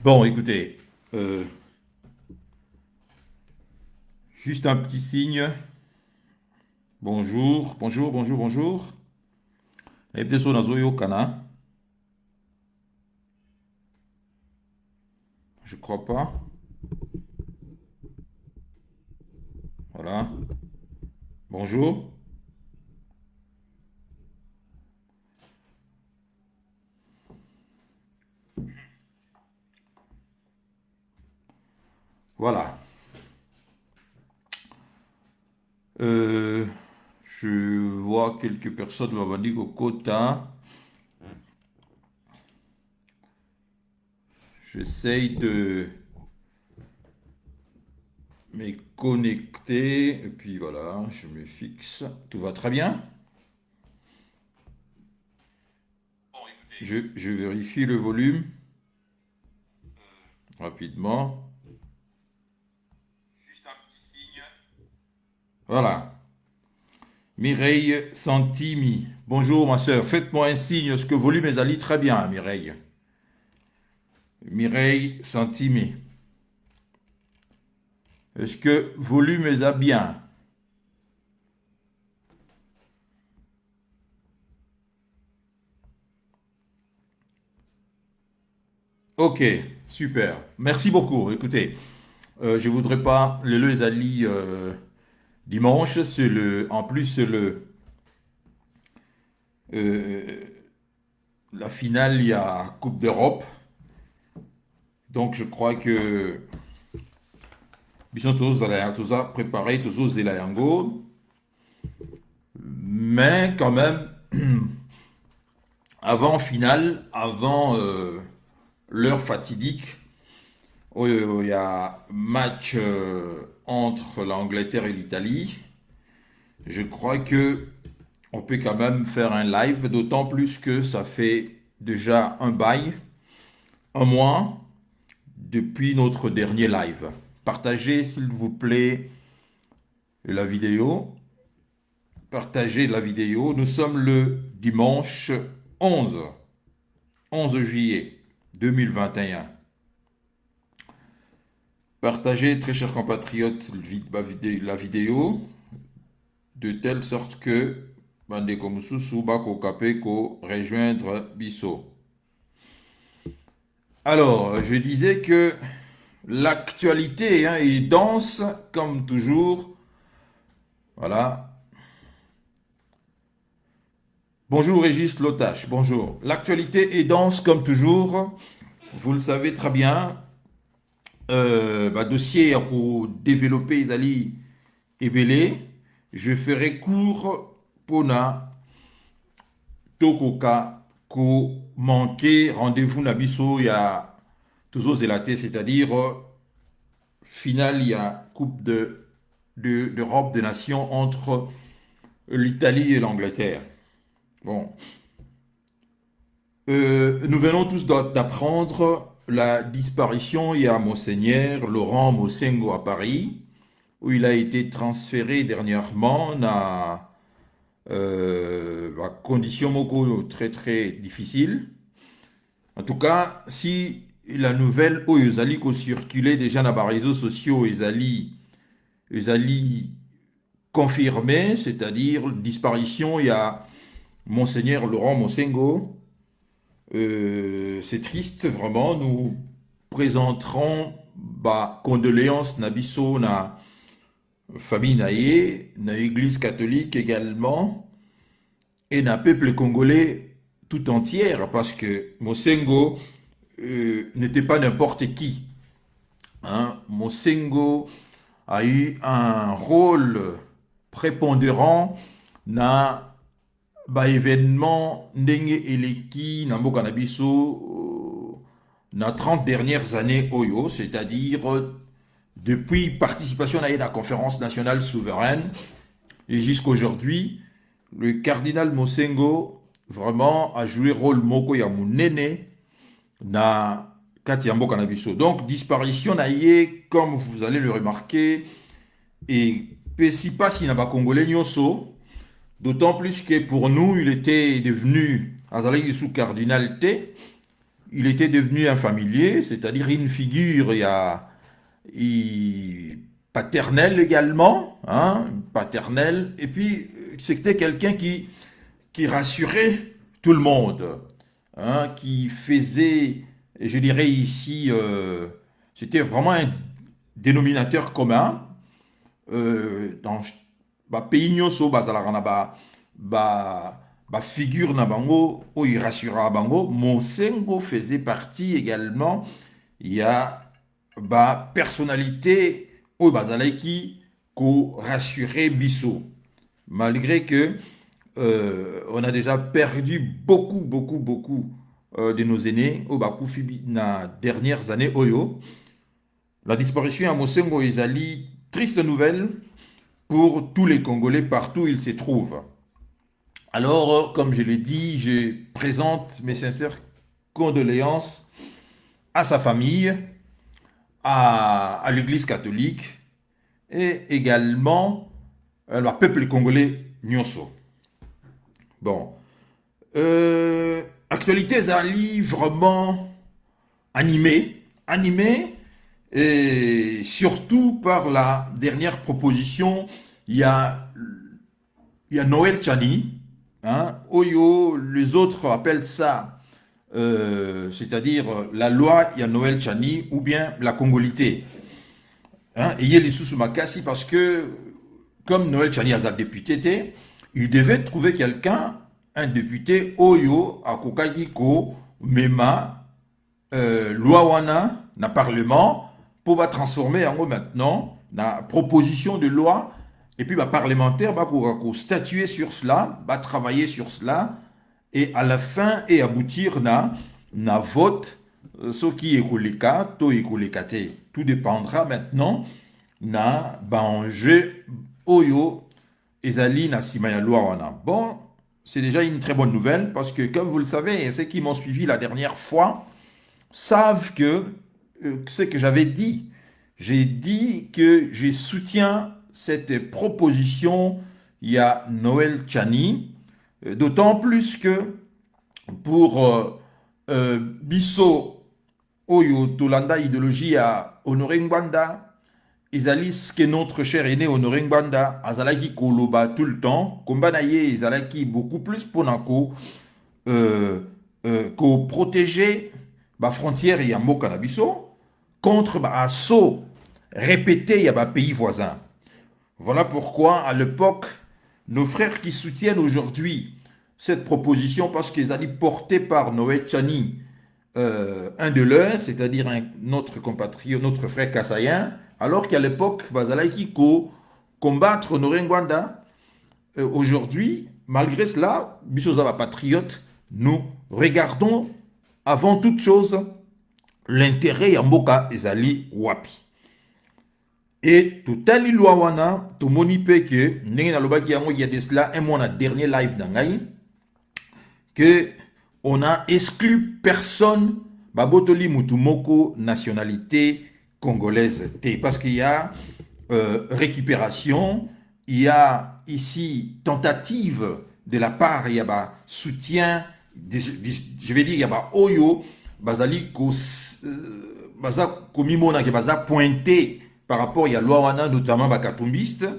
Bon, écoutez, juste un petit signe. Bonjour, bonjour, bonjour, bonjour. Ebdeso Nazoyo Kana. Je crois pas. Voilà. Bonjour. Voilà. Euh, je vois quelques personnes m'ont dit au quota. J'essaye de me connecter. Et puis voilà, je me fixe. Tout va très bien. Je vérifie le volume rapidement. Voilà. Mireille Santimi. Bonjour ma soeur. Faites-moi un signe. Est-ce que volume est allé très bien, Mireille? Mireille Santimi. Est-ce que volume est à bien? Ok, super. Merci beaucoup. Écoutez, je voudrais pas les Ali dimanche. En plus, c'est euh, la finale, il y a Coupe d'Europe. Donc, je crois que ils sont tous préparés, tous aux Elayango. Mais quand même, avant finale, avant l'heure fatidique, où il y a match entre l'Angleterre et l'Italie, je crois que on peut quand même faire un live, d'autant plus que ça fait déjà un bail, un mois, depuis notre dernier live. Partagez, s'il vous plaît, la vidéo. Partagez la vidéo. Nous sommes le dimanche 11, 11 juillet 2021. Partagez, très chers compatriotes, la vidéo de telle sorte que Bande Komususu Bako Kapeko rejoindre Bisso. Alors, je disais que l'actualité est dense, comme toujours. Voilà. Bonjour Régis Lotache, bonjour. L'actualité est dense, comme toujours. Vous le savez très bien. Dossier pour développer Isali Ebele. Je ferai court pour na Tokoka ko manquer rendez-vous Nabiso il y a toujours élaté, c'est-à-dire finale, il y a Coupe d'Europe des Nations entre l'Italie et l'Angleterre. Bon. Nous venons tous d'apprendre la disparition, il y a Monseigneur Laurent Mosengo à Paris, où il a été transféré dernièrement à conditions moko très très difficiles. En tout cas, si la nouvelle où ils allaient circuler déjà dans les réseaux sociaux, ils allaient confirmer, c'est-à-dire disparition, il y a Monseigneur Laurent Mosengo. C'est triste, vraiment. Nous présenterons condoléances Nabiso na famille naïe, na église catholique également, et na peuple congolais tout entière, parce que Mosengo n'était pas n'importe qui. Hein. Mosengo a eu un rôle prépondérant dans événement ndenge eleki na mboka na biso na 30 dernières années oyo, c'est-à-dire depuis participation à la conférence nationale souveraine et jusqu'à aujourd'hui, le cardinal Mosengo vraiment a joué rôle moko ya munene na kati ya mboka na biso. Donc disparition na ye, comme vous allez le remarquer, et pesi pasi na ba congolais nyonso. D'autant plus que pour nous, il était devenu, azalaki sous cardinalité, il était devenu un familier, c'est-à-dire une figure, paternelle également, hein, paternelle, et puis c'était quelqu'un qui rassurait tout le monde, hein, qui faisait, je dirais ici, c'était vraiment un dénominateur commun dans pays nyonso bazalaka na figure na bango oyo irassurera bango. Mosengo faisait partie également. Il y a personnalité oyo bazalaki ko rassurer biso malgré que on a déjà perdu beaucoup de nos aînés au bakufi na dernières années oyo. La disparition à Mosengo ezali triste nouvelle pour tous les Congolais partout où ils se trouvent. Alors, comme je l'ai dit, je présente mes sincères condoléances à sa famille, à l'Église catholique et également au peuple congolais nyonso. Bon, actualité zali vraiment animée, et surtout par la dernière proposition. Il y a Noël Tchani, hein, Oyo, les autres appellent ça, c'est-à-dire la loi, il y a Noël Tchani, ou bien la congolité. Hein, et il y a les sous-makassi parce que, comme Noël Tchani a député, il devait trouver quelqu'un, un député, Oyo, à Kokagiko, Mema, loi wana, na parlement, pour transformer en gros maintenant, la proposition de loi. Et puis, parlementaire va statuer sur cela, va travailler sur cela, et à la fin, et aboutir na vote, ce qui est koleka, to est kolekate. Tout dépendra maintenant na enjeu oyo ezali na sima ya loi wana. Bon, c'est déjà une très bonne nouvelle parce que, comme vous le savez, ceux qui m'ont suivi la dernière fois savent que ce que j'avais dit, j'ai dit que je soutiens cette proposition. Il y a Noël Tchani, d'autant plus que pour Bisso Oyo Tolanda idéologie à Honoré Ngwanda, Isalis que notre cher aîné Honoré Ngwanda, Azalaki Koloba tout le temps, Kombanaye Izalaki beaucoup plus pour Nako, ko protéger la frontière et Mboka na Bisso contre assaut répété y a pays voisins. Voilà pourquoi, à l'époque, nos frères qui soutiennent aujourd'hui cette proposition, parce qu'ils ont dit portée par Noël Tchani, un de leurs, c'est-à-dire notre compatriote, notre frère Kassayen, alors qu'à l'époque, Bazalaiki ko combattre Honoré Ngwanda, aujourd'hui, malgré cela, Bissoza patriote, nous regardons avant toute chose l'intérêt ya mboka ezali wapi. Et totali loi wana to moni pe que ndenge na lobaki yango il y a de cela un mois na dernier live dangai que on a exclu personne babotoli mutumoko nationalité congolaise parce qu'il y a récupération, il y a ici tentative de la part, il y a soutien, je vais dire il y a oyo bazali ko baza komimona ke baza pointé par rapport à la loi wana, notamment bakatumbiste,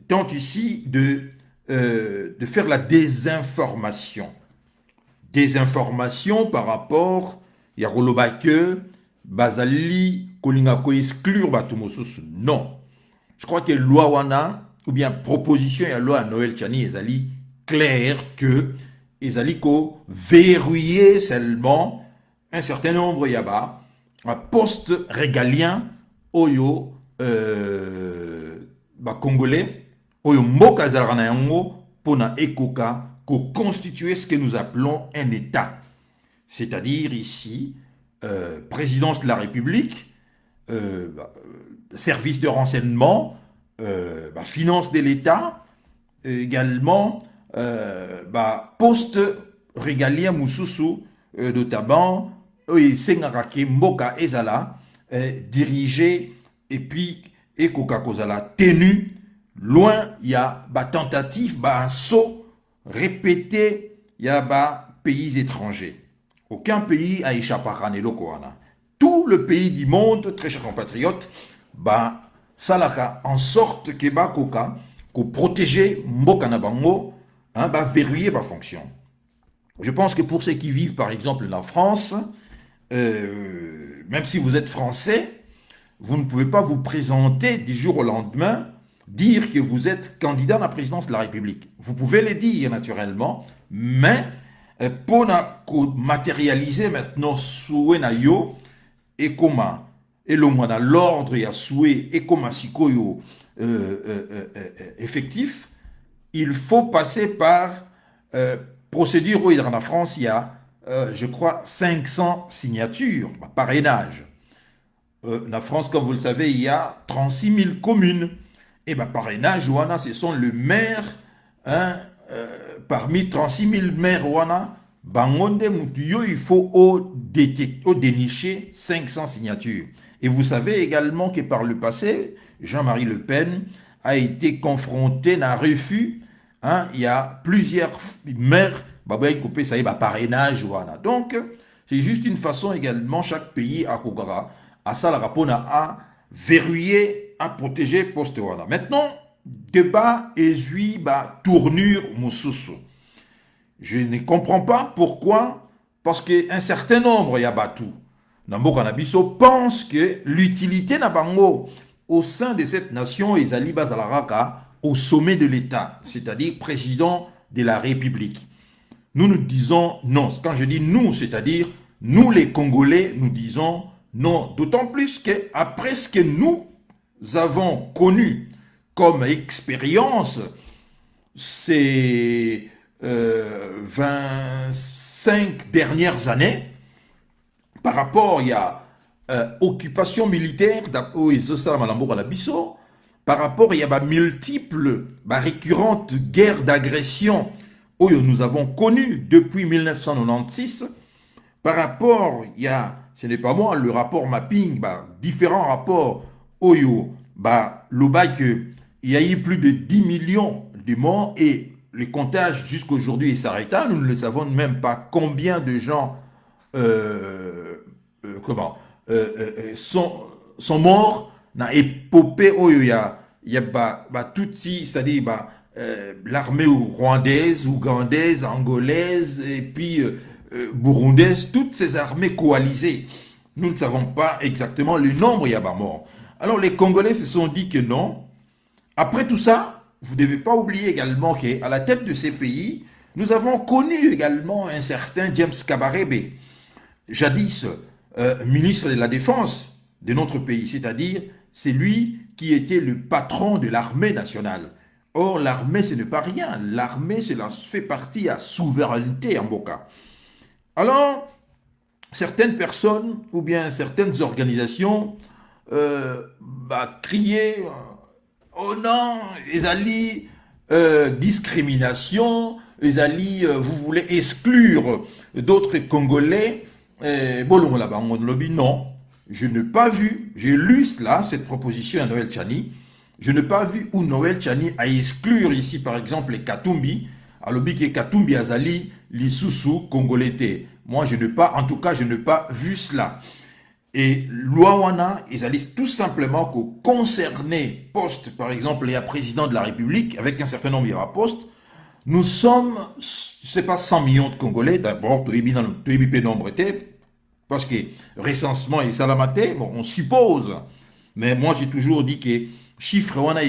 tente ici de faire la désinformation. Désinformation par rapport à Rolobake, Bazali, Kolinga ko exclure Batumosus. Non. Je crois que la loi wana, ou bien proposition et la loi à Noël Tchani, ezali clair que ezali ko verrouiller seulement un certain nombre yaba à poste régalien oyo congolais oyo mboka zalaka na yango pona ekoka ko constituer ce que nous appelons un État, c'est-à-dire ici présidence de la République, service de renseignement, finance de l'État, également poste régalien mususu, notamment Sengarake Mboka Ezala, dirigé et puis Ekoka Kozala tenu loin, il y a bah, tentative, bah, un saut répété, il y a bah, pays étrangers. Aucun pays a échappé à Ranelo Koana. Tout le pays du monde, très chers compatriotes, bah, salaka en sorte que bah, koka, ko protéger Mbokana Bango, hein, bah, verrouiller ma fonction. Je pense que pour ceux qui vivent, par exemple, en France, même si vous êtes français, vous ne pouvez pas vous présenter du jour au lendemain, dire que vous êtes candidat à la présidence de la République. Vous pouvez le dire naturellement, mais pour matérialiser maintenant souhait na yo et comment et le mois l'ordre et à souhait et comment sikoyo effectif, il faut passer par procédure où en France il y a je crois 500 signatures, parrainage. En France, comme vous le savez, il y a 36 000 communes. Et bien, parrainage, ouana, ce sont le maire, hein, parmi 36 000 maires, ouana, bangonde mutuyo, il faut au dénicher 500 signatures. Et vous savez également que par le passé, Jean-Marie Le Pen a été confronté à un refus. Hein, il y a plusieurs maires, ça y est, parrainage, ouana. Donc, c'est juste une façon également, chaque pays à Kogara, à ça la rapona à verrouiller, à protéger poste-wana. Maintenant, débat et tournure moussousou. Je ne comprends pas pourquoi, parce qu'un certain nombre y a battu. Nambo Kanabiso pense que l'utilité n'a bango au sein de cette nation est Ali Bazalaraka au sommet de l'État, c'est-à-dire président de la République. Nous nous disons non. Quand je dis nous, c'est-à-dire nous les Congolais, nous disons non, d'autant plus qu'après ce que nous avons connu comme expérience ces 25 dernières années, par rapport, il y a occupation militaire, par rapport, il y a multiples, récurrentes guerres d'agression que nous avons connues depuis 1996, par rapport, il y a ce n'est pas moi, le rapport mapping, différents rapports, Oyo, il y a eu plus de 10 millions de morts et le comptage jusqu'aujourd'hui s'arrêta. Nous ne savons même pas combien de gens sont morts dans l'épopée Oyo. Il y a Tutsi, c'est-à-dire l'armée rwandaise, ougandaise, angolaise et puis burundaise, toutes ces armées coalisées. Nous ne savons pas exactement le nombre il y a mort. Alors les Congolais se sont dit que non. Après tout ça, vous ne devez pas oublier également qu'à la tête de ces pays, nous avons connu également un certain James Kabarebe, jadis ministre de la Défense de notre pays, c'est-à-dire c'est lui qui était le patron de l'armée nationale. Or, l'armée, ce n'est pas rien. L'armée, cela fait partie à souveraineté en Boka. Alors, certaines personnes ou bien certaines organisations criaient oh non, les alliés, discrimination, les alliés, vous voulez exclure d'autres Congolais. Non, je n'ai pas vu, j'ai lu cela, cette proposition à Noël Tchani, je n'ai pas vu où Noël Tchani a exclure ici par exemple les Katumbi, alobi ke Katumbi azali lisusu congolais. Moi je n'ai pas, en tout cas je n'ai pas vu cela. Et Luawana, ils allaient tout simplement concerner poste, par exemple, il y a président de la République, avec un certain nombre de postes, nous sommes, je ne sais pas, 100 millions de Congolais, d'abord, parce que recensement et salamate, bon, on suppose, mais moi j'ai toujours dit que chiffre wana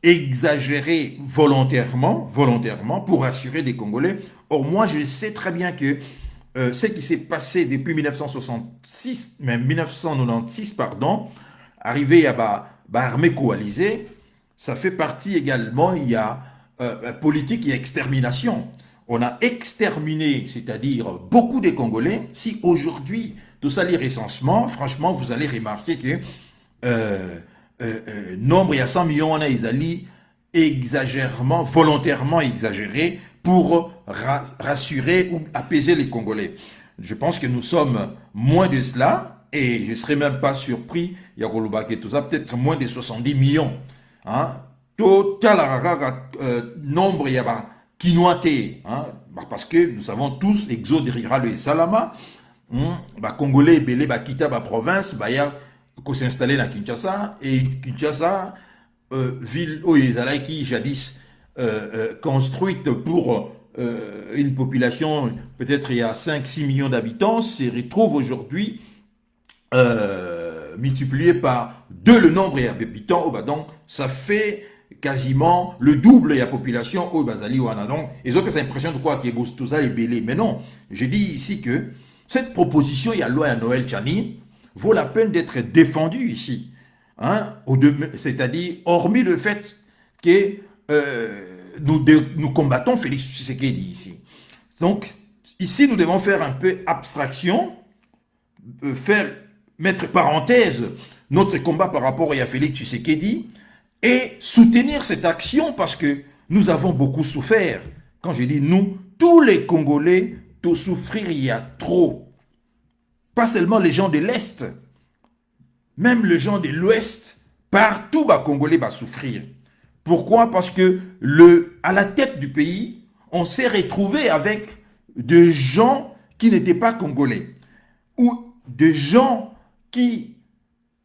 exagéré volontairement pour rassurer des Congolais. Or moi je sais très bien que ce qui s'est passé depuis 1966, même 1996, pardon, arrivé à armée coalisée, ça fait partie également, il y a politique et extermination. On a exterminé, c'est-à-dire beaucoup de Congolais. Si aujourd'hui, tout ça, les recensements, franchement, vous allez remarquer que nombre, il y a 100 millions, on a exagérément, volontairement exagéré pour rassurer ou apaiser les Congolais. Je pense que nous sommes moins de cela et je ne serais même pas surpris, il y a tout ça, peut-être moins de 70 millions. Hein? total nombre yaba kinoité, hein, parce que nous savons tous exode rural et salama, Congolais belé quitté la province, ya ko s'installer dans Kinshasa et Kinshasa ville où ils allaient qui jadis construite pour une population peut-être il y a 5-6 millions d'habitants se retrouve aujourd'hui multiplié par 2 le nombre d'habitants. Oh, bah donc, ça fait quasiment le double de la population au Bazali ou donc ils ont cette impression de quoi qu'il y a tout ça les belés. Mais non, je dis ici que cette proposition, il y a loi à Noël Tchani, vaut la peine d'être défendue ici. Hein, c'est-à-dire, hormis le fait que nous combattons Félix Tshisekedi ici. Donc, ici, nous devons faire un peu abstraction, mettre parenthèse notre combat par rapport à Félix Tshisekedi et soutenir cette action parce que nous avons beaucoup souffert. Quand je dis nous, tous les Congolais, tout souffrir, il y a trop. Pas seulement les gens de l'Est, même les gens de l'Ouest, partout, Congolais va souffrir. Pourquoi? Parce que à la tête du pays, on s'est retrouvé avec des gens qui n'étaient pas Congolais ou des gens qui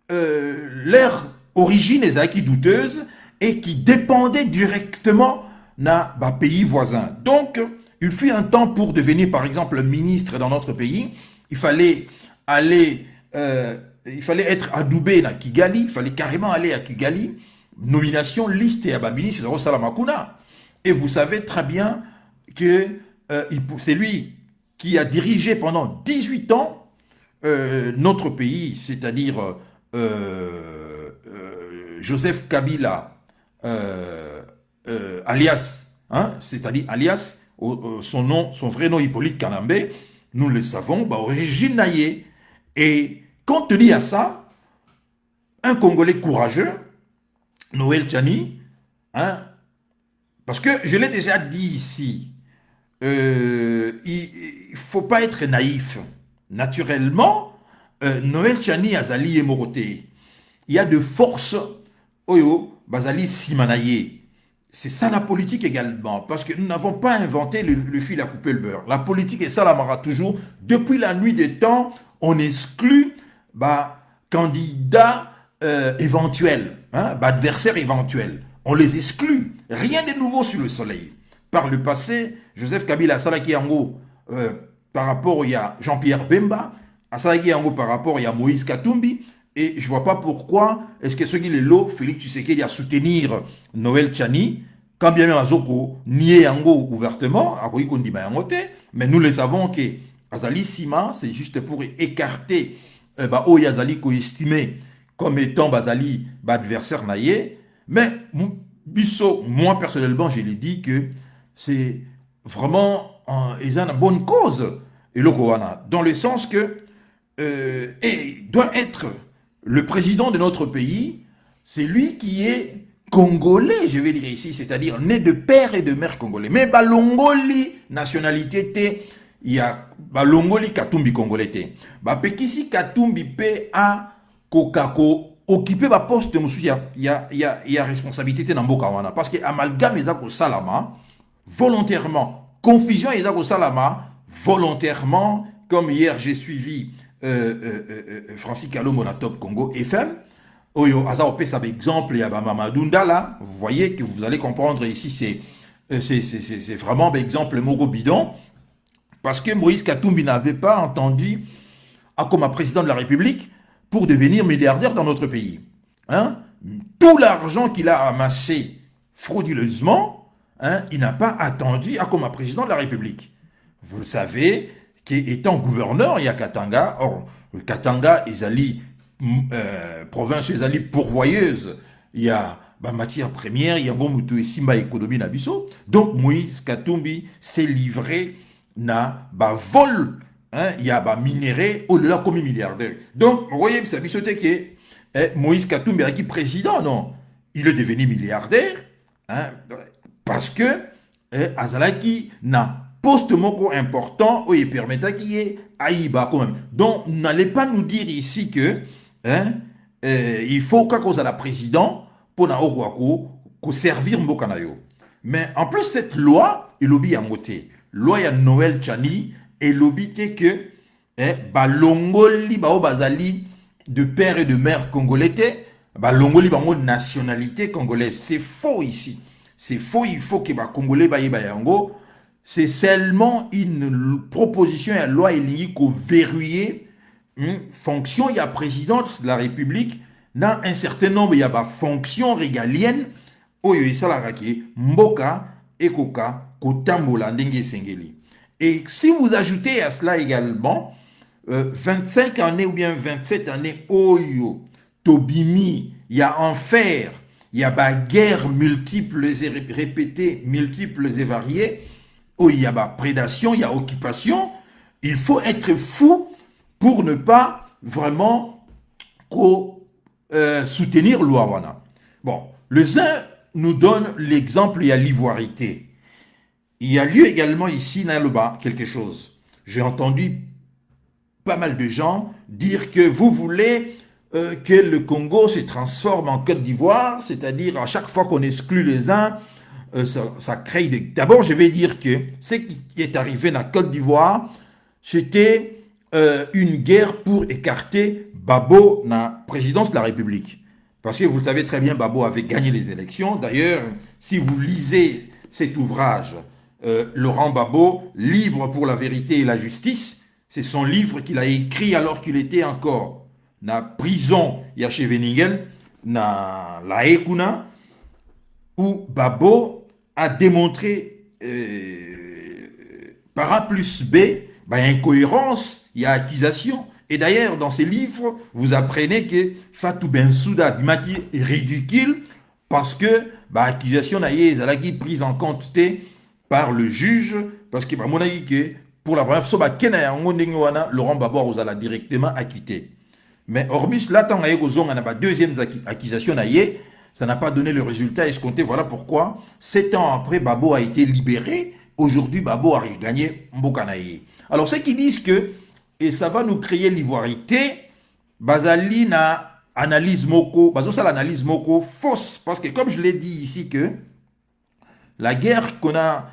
leur origine est acquis douteuse et qui dépendaient directement d'un pays voisin. Donc, il fut un temps pour devenir, par exemple, ministre dans notre pays. Il fallait être adoubé à Kigali, il fallait carrément aller à Kigali. Nomination, liste et ministre Salamakuna. Et vous savez très bien que c'est lui qui a dirigé pendant 18 ans notre pays, c'est-à-dire Joseph Kabila, alias, hein, c'est-à-dire alias, son vrai nom Hippolyte Kanambe, nous le savons, origine naïe. Et compte tenu à ça, un Congolais courageux, Noël Tchani, hein, parce que je l'ai déjà dit ici, il ne faut pas être naïf. Naturellement, Noël Tchani Azali et Moroté, il y a de forces Oyo, Bazali Simanaye. C'est ça la politique également, parce que nous n'avons pas inventé le fil à couper le beurre. La politique est ça la mara toujours. Depuis la nuit des temps, on exclut candidats éventuels, hein, adversaires éventuels. On les exclut. Rien de nouveau sur le soleil. Par le passé, Joseph Kabila Salaki Yango, par rapport à Jean-Pierre Bemba, à Salaki Yango par rapport à Moïse Katumbi, et je ne vois pas pourquoi est-ce que ce qui est l'eau, Félix Tshisekedi à soutenir Noël Tchani, quand bien même Azoko nié Yango ouvertement, mais nous le savons que Azali Sima, c'est juste pour écarter Yazali co-estimé comme étant Bazali adversaire naïe. Mais moi personnellement, je l'ai dit que c'est vraiment ils ont une bonne cause, et dans le sens que doit être le président de notre pays, c'est lui qui est congolais, je vais dire ici, c'est-à-dire né de père et de mère congolais. Mais Balongoli, nationalité, il y a Balongoli Katumbi congolais. Pekisi Katumbi pe a Kokako occupé ba poste, il y a responsabilité dans Bokawana. Parce que amalgame Ezako Salama, volontairement, confusion Ezako Salama, volontairement, comme hier j'ai suivi Francis Kalombo na Top Congo FM. Oyo, Aza Opé, ça exemple, il y a Mamadou Ndala. Vous voyez que vous allez comprendre ici, c'est vraiment exemple Mogo bidon. Parce que Moïse Katumbi n'avait pas entendu comme président de la République pour devenir milliardaire dans notre pays. Hein? Tout l'argent qu'il a amassé frauduleusement, hein, il n'a pas attendu comme président de la République. Vous le savez, qu'étant gouverneur, il y a Katanga. Or, le Katanga, Ezali, province Ezali pourvoyeuse, il y a matière première, il y a Bomutu et Simba économie Nabiso. Donc, Moïse Katumbi s'est livré na vol, hein, il y a minéré au-delà comme milliardaire. Donc, vous voyez, ça bisoté que Moïse Katumbi est qui président, non, il est devenu milliardaire, hein, parce que Azalaki n'a poste moko important où il permettait qu'il y ait Aïba quand même. Donc, n'allez pas nous dire ici que il faut qu'à cause de la président pour na Oguako servir Mbokanayo. Mais en plus, cette loi, il lobby à moté. Loi ya Noël Chani, et lobby que balongoli bao bazali de père et de mère congolais, balongoli bango nationalité congolaise. C'est faux ici. C'est faux, il faut que les Congolais baye bayango. C'est seulement une proposition à loi éligible qu'on verrouiller fonction, il y a présidence de la République, dans un certain nombre, il y a fonctions régaliennes, oyo isalaraki, mboka, ekoka, kotambola, ndenge sengeli. Et si vous ajoutez à cela également 25 années ou bien 27 années, oyo, tobimi, il y a enfer, il y a guerres multiples et répétées, multiples et variées, où il y a prédation, il y a occupation, il faut être fou pour ne pas vraiment soutenir l'Ouawana. Bon, les uns nous donnent l'exemple, il y a l'ivoirité. Il y a lieu également ici, dans le bas, quelque chose. J'ai entendu pas mal de gens dire que vous voulez que le Congo se transforme en Côte d'Ivoire, c'est-à-dire à chaque fois qu'on exclut les uns, ça crée des... D'abord, je vais dire que ce qui est arrivé dans la Côte d'Ivoire, c'était une guerre pour écarter Babo dans la présidence de la République. Parce que vous le savez très bien, Babo avait gagné les élections. D'ailleurs, si vous lisez cet ouvrage, Laurent Babo, Libre pour la vérité et la justice, c'est son livre qu'il a écrit alors qu'il était encore dans la prison à Scheveningen, dans la Ekuna, où Babo a démontré par A plus B, il y a incohérence, il y a accusation. Et d'ailleurs, dans ces livres, vous apprenez que Fatou Bensouda est ridicule parce que l'accusation n'a pas été prise en compte par le juge, parce que mon avis que pour la première fois, Laurent Babo vous a directement acquitté. Mais hormis là, tant qu'on a la deuxième accusation, ça n'a pas donné le résultat escompté. Voilà pourquoi, 7 ans après, Babo a été libéré. Aujourd'hui, Babo a gagné Mbokanaye. Alors, ceux qui disent que, et ça va nous créer l'ivoirité, Bazali na analyse moko, Bazosa l'analyse moko fausse. Parce que, comme je l'ai dit ici, que la guerre qu'on a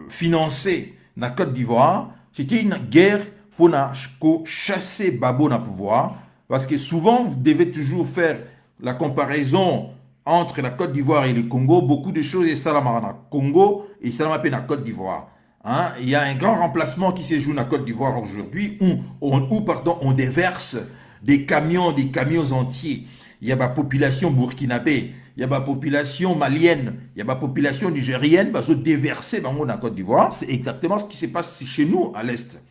financée dans la Côte d'Ivoire, c'était une guerre pour chasser Babo dans le pouvoir. Parce que souvent, vous devez toujours faire la comparaison entre la Côte d'Ivoire et le Congo. Beaucoup de choses, et ça, la Congo, et ça, la Côte d'Ivoire. Hein? Il y a un grand remplacement qui se joue dans la Côte d'Ivoire aujourd'hui, où on déverse des camions entiers. Il y a la population burkinabé, il y a la population malienne, il y a la population nigérienne, qui sont déversées dans la Côte d'Ivoire. C'est exactement ce qui se passe chez nous, à l'Est.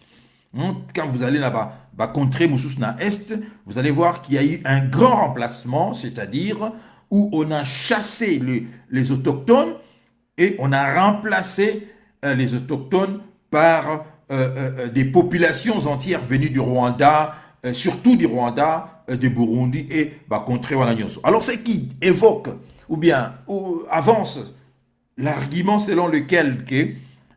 Quand vous allez là-bas, contrée Moussous na Est, vous allez voir qu'il y a eu un grand remplacement, c'est-à-dire où on a chassé les autochtones et on a remplacé les autochtones par des populations entières venues du Rwanda, surtout du Rwanda, du Burundi et contrée Wananyonso. Alors, ce qui évoque ou bien avance l'argument selon lequel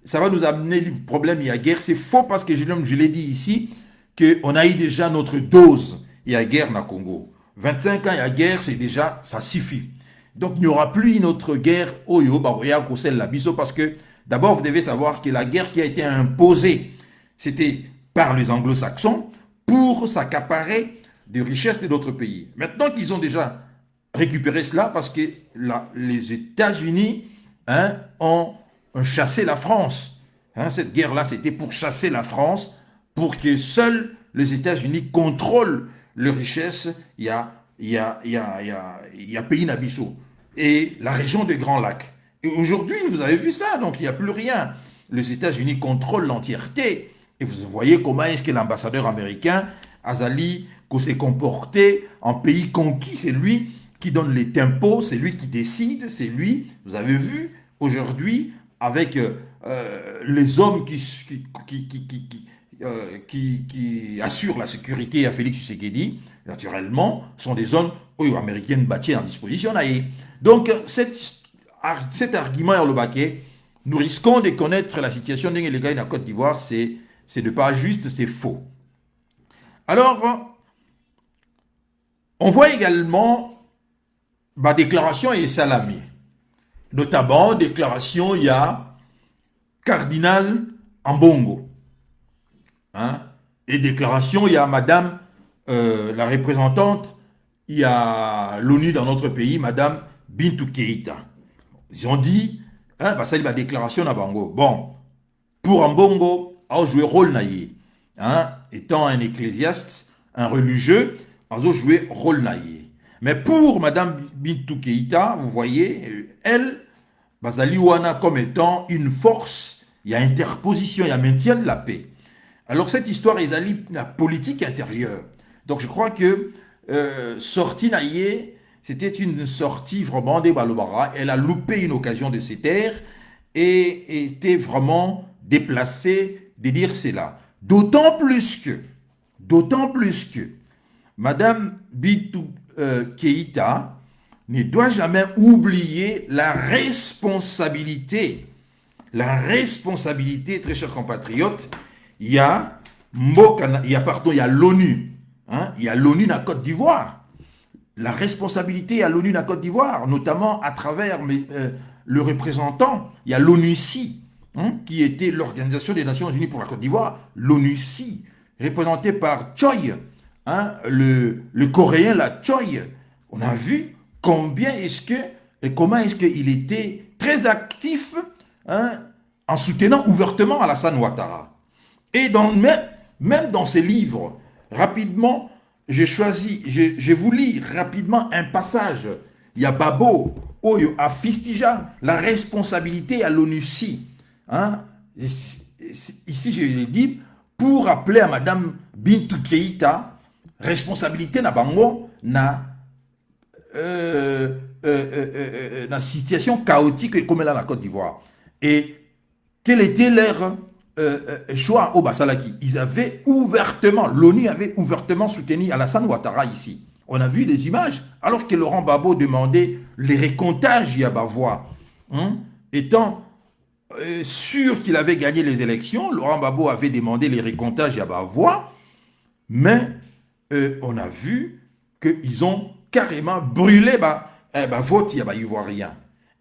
ça va nous amener le problème, il y a guerre. C'est faux parce que je l'ai dit ici, qu'on a eu déjà notre dose, il y a guerre dans le Congo. 25 ans, il y a guerre, c'est déjà, ça suffit. Donc, il n'y aura plus une autre guerre, parce que d'abord, vous devez savoir que la guerre qui a été imposée, c'était par les anglo-saxons pour s'accaparer des richesses de d'autres pays. Maintenant qu'ils ont déjà récupéré cela, parce que les États-Unis ont chasser la France. Cette guerre-là, c'était pour chasser la France, pour que seuls les États-Unis contrôlent les richesses. Il y a pays Nabisso et la région des Grands Lacs. Et aujourd'hui, vous avez vu ça, donc il n'y a plus rien. Les États-Unis contrôlent l'entièreté. Et vous voyez comment est-ce que l'ambassadeur américain, Azali, s'est comporté en pays conquis. C'est lui qui donne les tempos, c'est lui qui décide, c'est lui. Vous avez vu, aujourd'hui, avec les hommes qui assurent la sécurité à Félix Tshisekedi, naturellement, sont des hommes américaines bâties en disposition. Donc, cet argument, nous risquons de connaître la situation de la Côte d'Ivoire, c'est de pas juste, c'est faux. Alors, on voit également ma déclaration est salamée. Notamment, déclaration, il y a Cardinal Ambongo. Hein? Et déclaration, il y a Madame, la représentante, il y a l'ONU dans notre pays, Madame Bintou Keïta. Ils ont dit, hein, bah ça, il y a déclaration à Bango. Bon, pour Ambongo, a joué rôle naïe. Hein? Étant un ecclésiaste, un religieux, a joué rôle naïe. Mais pour Madame Bintou Keïta, vous voyez, elle, Bazaliwana comme étant une force, il y a interposition, il y a maintien de la paix. Alors cette histoire est la politique intérieure. Donc je crois que sortie naïe, c'était une sortie vraiment des Balobara. Elle a loupé une occasion de se taire et était vraiment déplacée de dire cela. D'autant plus que Madame Bintou Keïta ne doit jamais oublier la responsabilité, très chers compatriotes. Il y a l'ONU, hein, il y a l'ONU dans Côte d'Ivoire. La responsabilité à l'ONU dans Côte d'Ivoire, notamment à travers le représentant, il y a l'ONUCI, hein, qui était l'Organisation des Nations Unies pour la Côte d'Ivoire, l'ONUCI, représenté par Choi, hein, le Coréen, la Choi. On a vu comment est-ce qu'il était très actif, hein, en soutenant ouvertement Alassane Ouattara. Et même dans ses livres, rapidement, je vous lis rapidement un passage. Il y a Babo, Oyo, à Fistija, la responsabilité à l'ONUCI. Hein? Ici, je l'ai dit, pour appeler à Madame Bintou Keïta, responsabilité na bango, na situation chaotique comme là la Côte d'Ivoire. Et quel était leur choix au Basalaki? Ils avaient ouvertement, l'ONU avait ouvertement soutenu Alassane Ouattara ici. On a vu des images, alors que Laurent Gbagbo demandait les récomptages à Bavois, hein, étant sûr qu'il avait gagné les élections, Laurent Gbagbo avait demandé les récomptages à Bavois, mais on a vu qu'ils ont carrément brûlé vote ivoirien.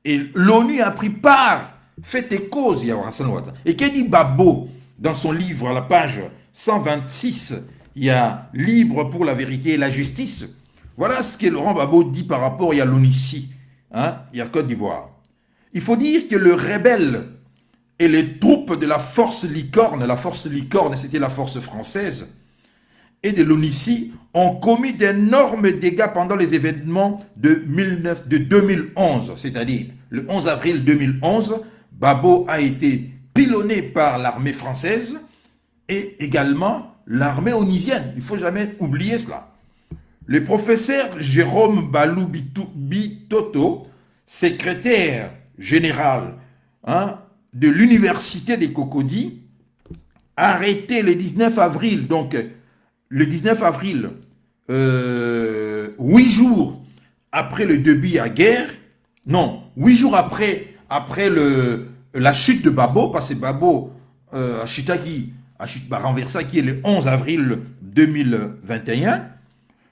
Et l'ONU a pris part, fait et cause il y a Alassane Ouattara. Et que dit Gbagbo dans son livre à la page 126, il y a libre pour la vérité et la justice. Voilà ce que Laurent Gbagbo dit par rapport à l'ONUCI, hein, il y a Côte d'Ivoire. Il faut dire que le rebelle et les troupes de la force licorne c'était la force française, et de l'ONUCI ont commis d'énormes dégâts pendant les événements de 2011, c'est-à-dire le 11 avril 2011, Gbagbo a été pilonné par l'armée française et également l'armée onusienne. Il ne faut jamais oublier cela. Le professeur Jérôme Balou Bitoto, secrétaire général, hein, de l'université des Cocody, arrêté le 19 avril, donc le 19 avril, 8 jours après le début de la guerre, non, 8 jours après la chute de Gbagbo, parce que Gbagbo a renversé qui est le 11 avril 2021,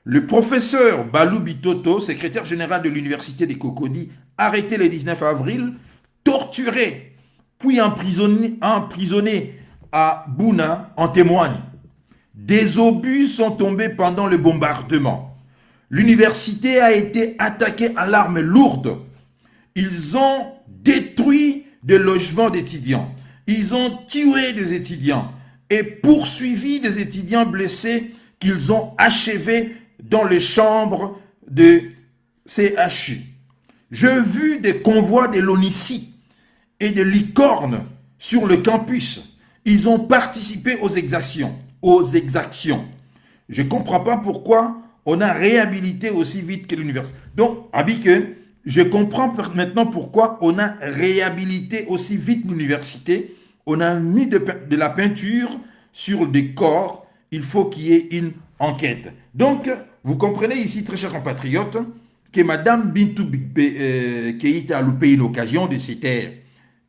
le professeur Balou Bitoto, secrétaire général de l'université des Cocody, arrêté le 19 avril, torturé, puis emprisonné à Bouna, en témoigne. Des obus sont tombés pendant le bombardement. L'université a été attaquée à l'arme lourde. Ils ont détruit des logements d'étudiants. Ils ont tué des étudiants et poursuivi des étudiants blessés qu'ils ont achevés dans les chambres de CHU. J'ai vu des convois de l'ONUCI et des licornes sur le campus. Ils ont participé aux exactions. Je ne comprends pas pourquoi on a réhabilité aussi vite que l'université. Donc, Abike, je comprends maintenant pourquoi on a réhabilité aussi vite l'université. On a mis de la peinture sur des corps. Il faut qu'il y ait une enquête. Donc, vous comprenez ici, très chers compatriotes, que Mme Bintou Keïta a loupé une occasion de se taire.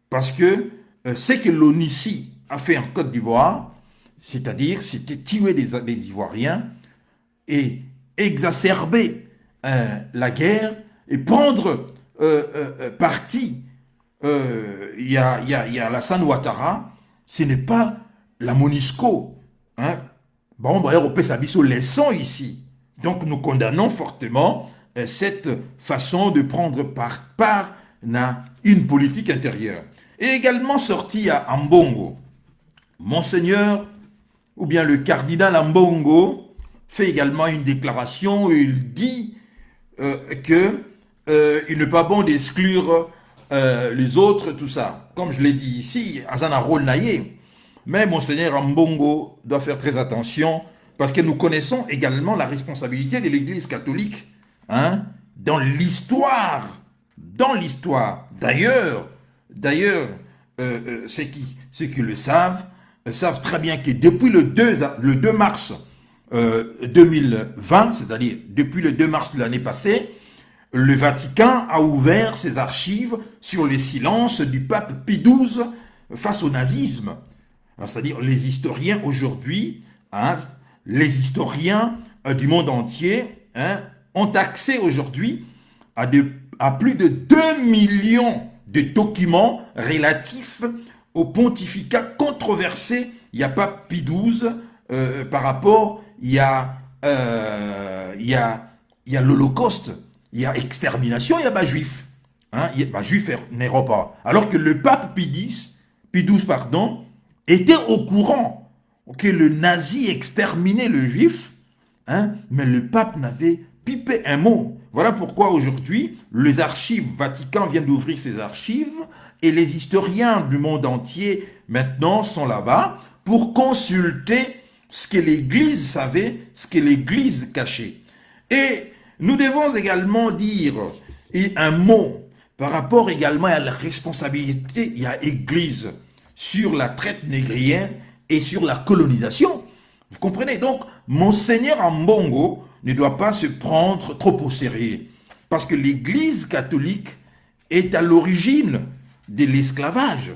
Parce que ce que l'ONUCI a fait en Côte d'Ivoire, c'est-à-dire c'était tuer des Ivoiriens et exacerber la guerre et prendre parti. Il y a Alassane Ouattara, ce n'est pas la MONUSCO. Hein? Bon, on peut s'abisso leçon ici. Donc nous condamnons fortement cette façon de prendre part à une politique intérieure. Et également sorti à Ambongo, Monseigneur, ou bien le cardinal Ambongo, fait également une déclaration où il dit qu'il n'est pas bon d'exclure les autres, tout ça. Comme je l'ai dit ici, Azana Rol Naye. Mais Monseigneur Ambongo doit faire très attention parce que nous connaissons également la responsabilité de l'Église catholique dans l'histoire. Dans l'histoire. D'ailleurs, ceux qui le savent très bien que depuis le 2 mars 2020, c'est-à-dire depuis le 2 mars de l'année passée, le Vatican a ouvert ses archives sur le silence du pape Pie XII face au nazisme. C'est-à-dire les historiens aujourd'hui, les historiens du monde entier ont accès aujourd'hui à plus de 2 millions de documents relatifs au pontificat controversé. Il n'y a pas Pie XII par rapport, il y a l'Holocauste, il y a extermination, il y a juif. Il y a juif en Europe. Alors que le pape Pie XII, était au courant que le nazi exterminait le juif, mais le pape n'avait pipé un mot. Voilà pourquoi aujourd'hui, les archives Vatican viennent d'ouvrir ses archives et les historiens du monde entier maintenant sont là-bas pour consulter ce que l'Église savait, ce que l'Église cachait. Et nous devons également dire un mot par rapport également à la responsabilité de l'Église sur la traite négrière et sur la colonisation. Vous comprenez? Donc, Monseigneur Ambongo ne doit pas se prendre trop au sérieux. Parce que l'Église catholique est à l'origine de l'esclavage.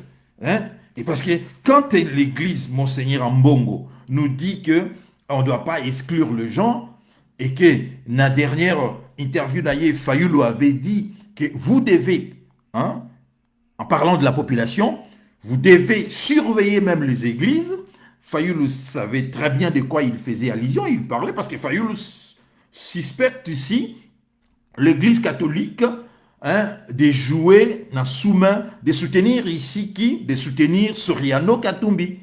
Et parce que quand l'Église, Monseigneur Ambongo, nous dit qu'on ne doit pas exclure les gens, et que la dernière interview d'Aye Fayoulou avait dit que vous devez, en parlant de la population, vous devez surveiller même les églises. Fayoulou savait très bien de quoi il faisait allusion. Il parlait parce que Fayoulou suspecte ici l'église catholique de jouer dans sous-main, de soutenir ici qui? De soutenir Soriano Katumbi.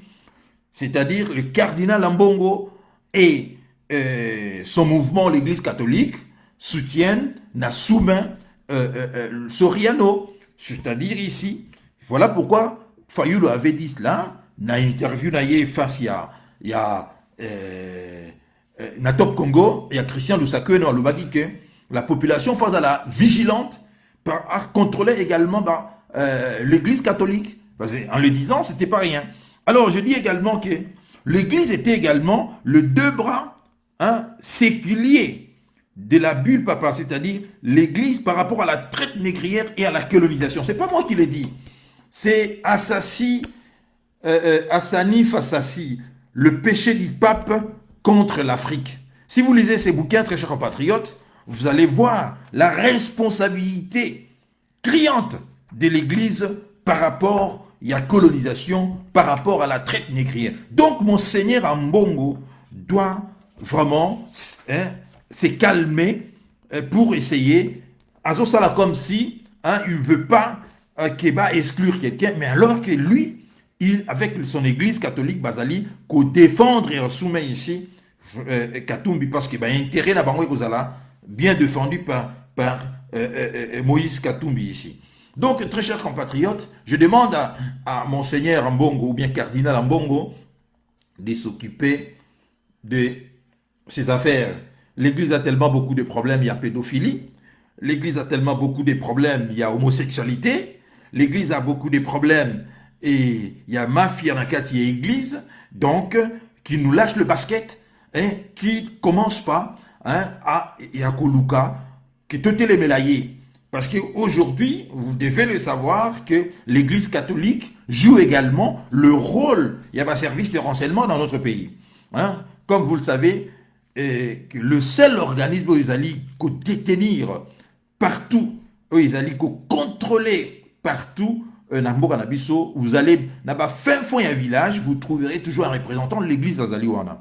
C'est-à-dire le cardinal Ambongo et son mouvement, l'église catholique, soutiennent dans sous-main Soriano. C'est-à-dire ici, voilà pourquoi Fayoulou avait dit cela, dans l'interview face il y a na Top Congo, il y a Christian Lusakwe dans le que la population face à la vigilante à contrôler également l'église catholique. Parce qu'en le disant, c'était pas rien. Alors je dis également que l'église était également le deux bras séculier de la bulle papale, c'est-à-dire l'église par rapport à la traite négrière et à la colonisation. C'est pas moi qui l'ai dit. C'est Assanif Assassi, le péché du pape contre l'Afrique. Si vous lisez ces bouquins, très chers compatriotes, vous allez voir la responsabilité criante de l'Église par rapport à la colonisation, par rapport à la traite négrière. Donc, Monseigneur Ambongo doit vraiment se calmer pour essayer, à comme si il ne veut pas qu'il va exclure quelqu'un, mais alors que lui, avec son église catholique Basali, qu'on défendre et soumet ici Katumbi, parce qu'il y a intérêt là-bas, bien défendu par Moïse Katumbi ici. Donc, très chers compatriotes, je demande à Monseigneur Ambongo, ou bien Cardinal Ambongo, de s'occuper de ses affaires. L'Église a tellement beaucoup de problèmes, il y a pédophilie. L'Église a tellement beaucoup de problèmes, il y a homosexualité. L'Église a beaucoup de problèmes, et il y a mafia dans la quartier église, donc, qui nous lâche le basket, qui ne commence pas à Koluka, qui te les mélaillés. Parce qu'aujourd'hui, vous devez le savoir que l'Église catholique joue également le rôle, il y a un service de renseignement dans notre pays. Comme vous le savez, que le seul organisme où ils allaient détenir partout. Oui, ils allaient contrôler partout. Vous allez dans fin fond et un village, vous trouverez toujours un représentant de l'église d'Azaliwana.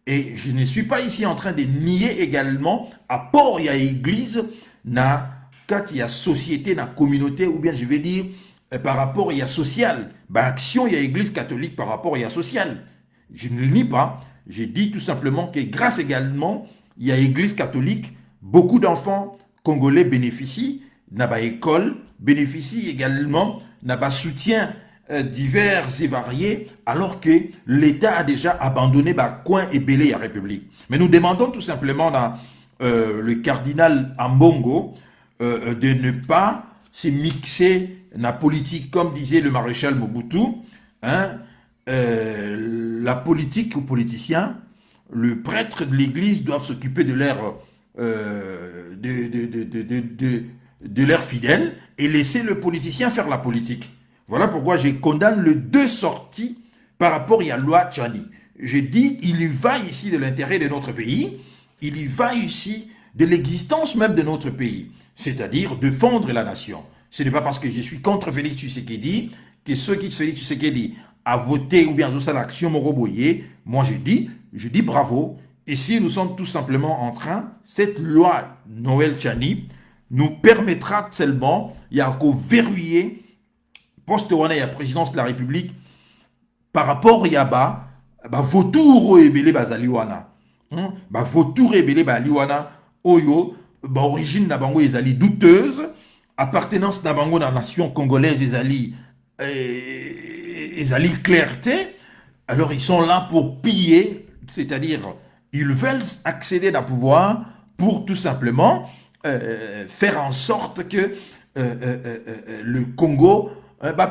Et je ne suis pas ici en train de nier également, à part il y a église, quand il y a société, na communauté, ou bien je vais dire, par rapport il y a social. Action, il y a église catholique par rapport il y a social. Je ne le nie pas. J'ai dit tout simplement que grâce également, il y a église catholique, beaucoup d'enfants congolais bénéficient, n'a école, bénéficient également, n'a soutien divers et variés, alors que l'État a déjà abandonné coin et belé à la République. Mais nous demandons tout simplement à le cardinal Ambongo de ne pas se mixer dans la politique, comme disait le maréchal Mobutu, hein, la politique aux politiciens, le prêtre de l'église doivent s'occuper de leurs fidèles et laisser le politicien faire la politique. Voilà pourquoi je condamne les deux sorties par rapport à la loi Tchani. Je dis, il y va ici de l'intérêt de notre pays, il y va ici de l'existence même de notre pays, c'est-à-dire défendre la nation. Ce n'est pas parce que je suis contre Félix Tshisekedi que ceux qui Félix Tshisekedi a voté ou bien dans l'action Moroboye, moi je dis bravo. Ici, nous sommes tout simplement en train, cette loi Noël Tchani nous permettra seulement, il y a qu'au verrouiller post-Rwanda et la présidence de la République par rapport à vautour et belé bazaliwana. Vautour et belé bazaliwana, oyo, origine na bango ezali douteuse, appartenance na bango na nation congolaise ezali clarté, alors ils sont là pour piller, c'est-à-dire ils veulent accéder à pouvoir pour tout simplement faire en sorte que le Congo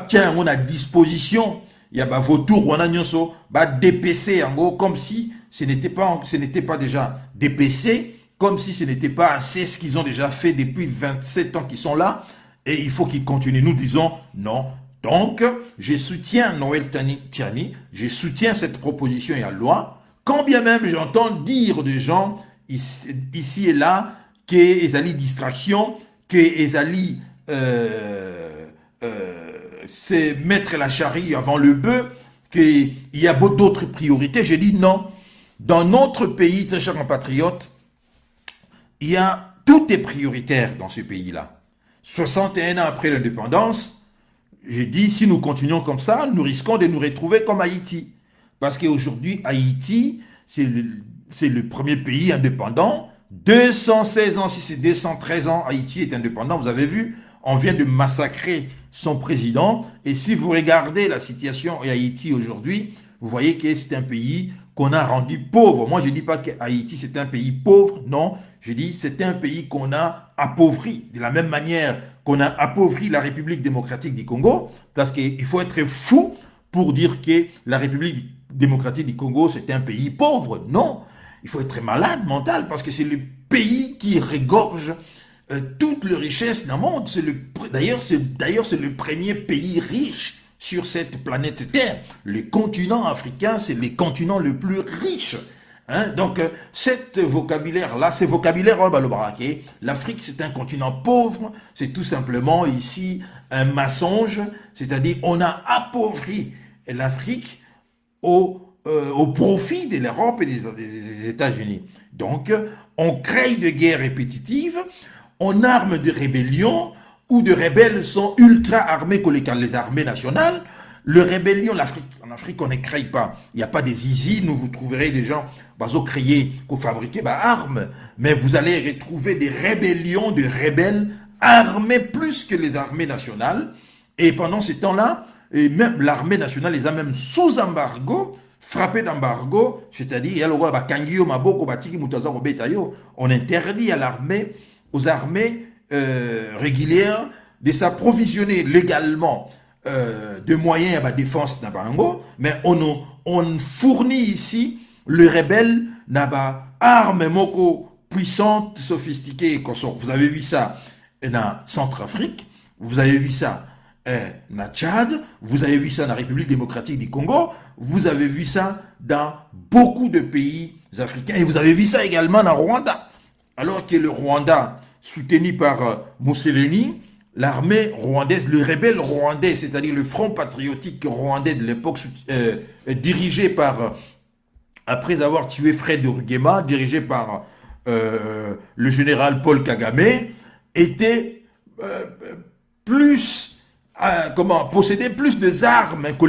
tiens on a disposition, il y a vautour on a nyonso DPC en gros, comme si ce n'était pas déjà DPC, comme si ce n'était pas assez ce qu'ils ont déjà fait depuis 27 ans qu'ils sont là, et il faut qu'ils continuent. Nous disons non. Donc, je soutiens Noël Tchani, je soutiens cette proposition et la loi, quand bien même j'entends dire des gens ici et là qu'ils allaient distraction, qu'ils allaient c'est mettre la charrie avant le bœuf, qu'il y a d'autres priorités. Je dis non. Dans notre pays, très chers compatriotes, tout est prioritaire dans ce pays-là. 61 ans après l'indépendance, j'ai dit, si nous continuons comme ça, nous risquons de nous retrouver comme Haïti. Parce qu'aujourd'hui, Haïti, c'est le premier pays indépendant. 216 ans, si c'est 213 ans, Haïti est indépendant. Vous avez vu, on vient de massacrer son président. Et si vous regardez la situation en Haïti aujourd'hui, vous voyez que c'est un pays qu'on a rendu pauvre. Moi, je ne dis pas que Haïti, c'est un pays pauvre. Non, je dis c'est un pays qu'on a appauvri. De la même manière qu'on a appauvri la République démocratique du Congo. Parce qu'il faut être fou pour dire que la République démocratique du Congo, c'est un pays pauvre. Non, il faut être malade mental parce que c'est le pays qui regorge toute la richesse dans le monde. D'ailleurs, c'est le premier pays riche sur cette planète Terre. Le continent africain, c'est le continent le plus riche. Hein? Donc, cet vocabulaire-là, ces vocabulaires, l'Afrique, c'est un continent pauvre, c'est tout simplement ici un mensonge, c'est-à-dire on a appauvri l'Afrique au profit de l'Europe et des États-Unis. Donc, on crée des guerres répétitives, on arme de rébellions, où de rebelles sont ultra armés que les armées nationales. Le rébellion, en Afrique, on ne crée pas. Il n'y a pas des usines où vous trouverez des gens qui ont créé, qui ont fabriqué armes. Mais vous allez retrouver des rébellions de rebelles armés plus que les armées nationales. Et pendant ce temps-là, et même l'armée nationale les a même sous embargo, frappés d'embargo, c'est-à-dire, on interdit à l'armée, aux armées régulières de s'approvisionner légalement de moyens à la défense de Bango, mais on fournit ici le rebelle n'a armes moko puissantes, sophistiquées. Vous avez vu ça en Centrafrique, vous avez vu ça en Tchad, vous avez vu ça dans la République démocratique du Congo, vous avez vu ça dans beaucoup de pays africains et vous avez vu ça également en Rwanda. Alors que le Rwanda, soutenu par Mussolini, l'armée rwandaise, le rebelle rwandais, c'est-à-dire le Front patriotique rwandais de l'époque, dirigé par, après avoir tué Fred Rugema, dirigé par le général Paul Kagame, était plus, possédait plus d'armes que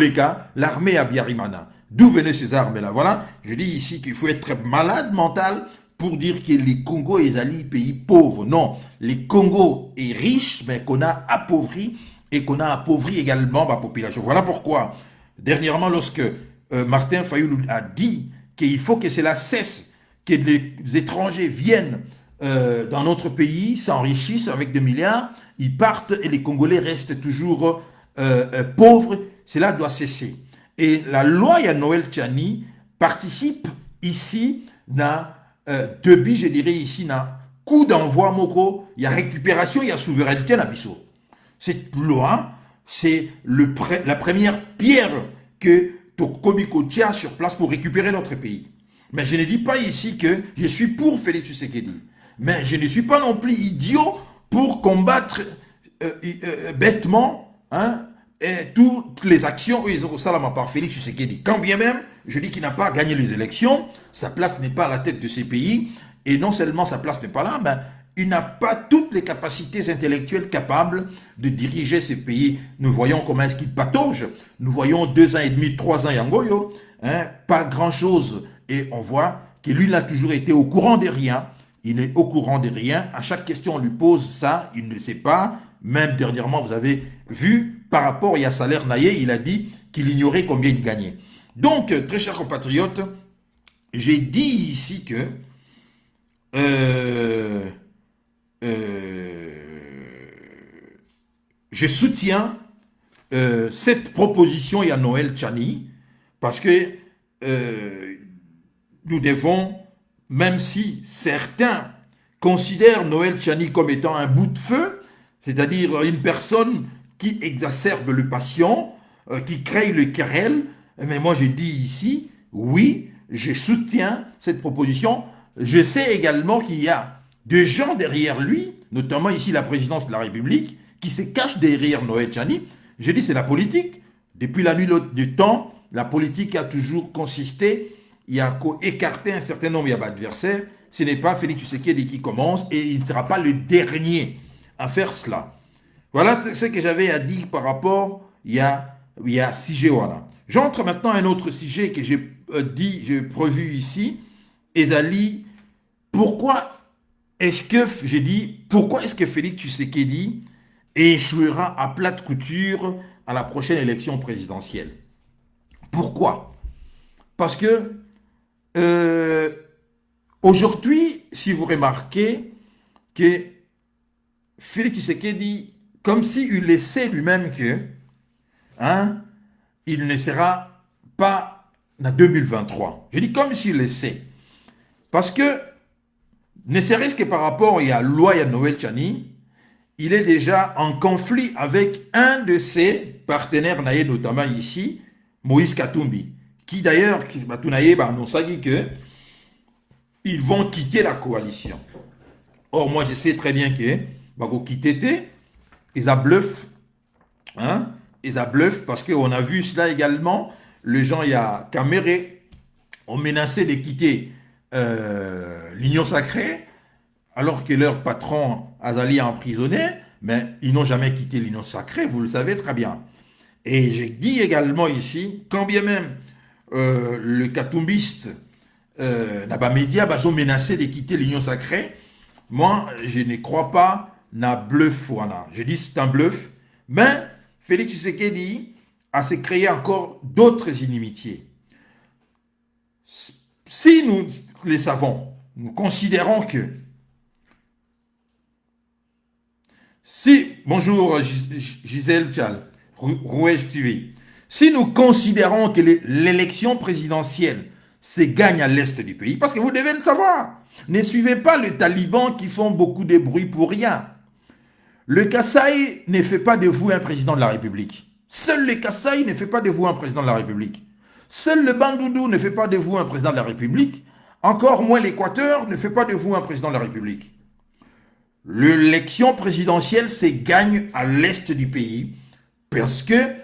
l'armée à Biarimana. D'où venaient ces armes-là? Voilà, je dis ici qu'il faut être malade mental pour dire que les Congo est un pays pauvre. Non, les Congo est riche, mais qu'on a appauvri et qu'on a appauvri également la population. Voilà pourquoi, dernièrement, lorsque Martin Fayulu a dit qu'il faut que cela cesse, que les étrangers viennent dans notre pays, s'enrichissent avec des milliards, ils partent et les Congolais restent toujours pauvres, cela doit cesser. Et la loi ya Noël Tchani participe ici na début, je dirais ici, na coup d'envoi moko, il y a récupération, il y a souveraineté na biso. Cette loi, c'est la première pierre que Tokobiko tient sur place pour récupérer notre pays. Mais je ne dis pas ici que je suis pour Félix Tshisekedi. Mais je ne suis pas non plus idiot pour combattre bêtement toutes les actions par Félix Tshisekedi. Quand bien même, je dis qu'il n'a pas gagné les élections, sa place n'est pas à la tête de ces pays, et non seulement sa place n'est pas là, mais il n'a pas toutes les capacités intellectuelles capables de diriger ces pays. Nous voyons comment est-ce qu'il patauge, nous voyons 2 ans et demi, 3 ans Yangoyo, pas grand-chose, et on voit que lui, il a toujours été au courant de rien, il est au courant de rien, à chaque question on lui pose ça, il ne sait pas, même dernièrement, vous avez vu, par rapport à Salaire Naye, il a dit qu'il ignorait combien il gagnait. Donc, très chers compatriotes, j'ai dit ici que je soutiens cette proposition à Noël Tchani, parce que nous devons, même si certains considèrent Noël Tchani comme étant un bout de feu, c'est-à-dire une personne qui exacerbe le passion, qui crée le querelle, mais moi je dis ici, oui, je soutiens cette proposition. Je sais également qu'il y a des gens derrière lui, notamment ici la présidence de la République, qui se cachent derrière Noël Tchani. Je dis c'est la politique. Depuis la nuit du temps, la politique a toujours consisté, il y a écarté un certain nombre d'adversaires. Ce n'est pas Félix Tshisekedi qui commence et il ne sera pas le dernier à faire cela. Voilà ce que j'avais à dire par rapport il y a sujet voilà. J'entre maintenant à un autre sujet que j'ai prévu ici. Ezali, pourquoi est-ce que Félix Tshisekedi échouera à plate couture à la prochaine élection présidentielle? Pourquoi? Parce que aujourd'hui, si vous remarquez que Félix Tshisekedi, comme s'il laissait lui-même que il ne sera pas en 2023. Je dis comme s'il laissait. Parce que, ne serait-ce que par rapport à la loi à Noël Tchani, il est déjà en conflit avec un de ses partenaires, notamment ici, Moïse Katumbi, qui d'ailleurs, annoncé qu'ils vont quitter la coalition. Or, moi, je sais très bien que quitter, ils a bluff, ils a bluff parce qu'on a vu cela également. Les gens, il y a Caméré, ont menacé de quitter l'Union sacrée, alors que leur patron Azali a emprisonné, mais ils n'ont jamais quitté l'Union sacrée, vous le savez très bien. Et j'ai dit également ici, quand bien même le katumbiste Naba Média ont menacé de quitter l'Union sacrée, moi, je ne crois pas na bluff. Je dis c'est un bluff, mais Félix Tshisekedi a se créé encore d'autres inimitiés. Si nous les savons, nous considérons que bonjour Gisèle Tchal, Rouège TV, si nous considérons que l'élection présidentielle se gagne à l'est du pays, parce que vous devez le savoir, ne suivez pas les talibans qui font beaucoup de bruit pour rien. Le Kasaï ne fait pas de vous un président de la République. Seul le Kasaï ne fait pas de vous un président de la République. Seul le Bandoudou ne fait pas de vous un président de la République. Encore moins l'Équateur ne fait pas de vous un président de la République. l'élection présidentielle se gagne à l'est du pays parce que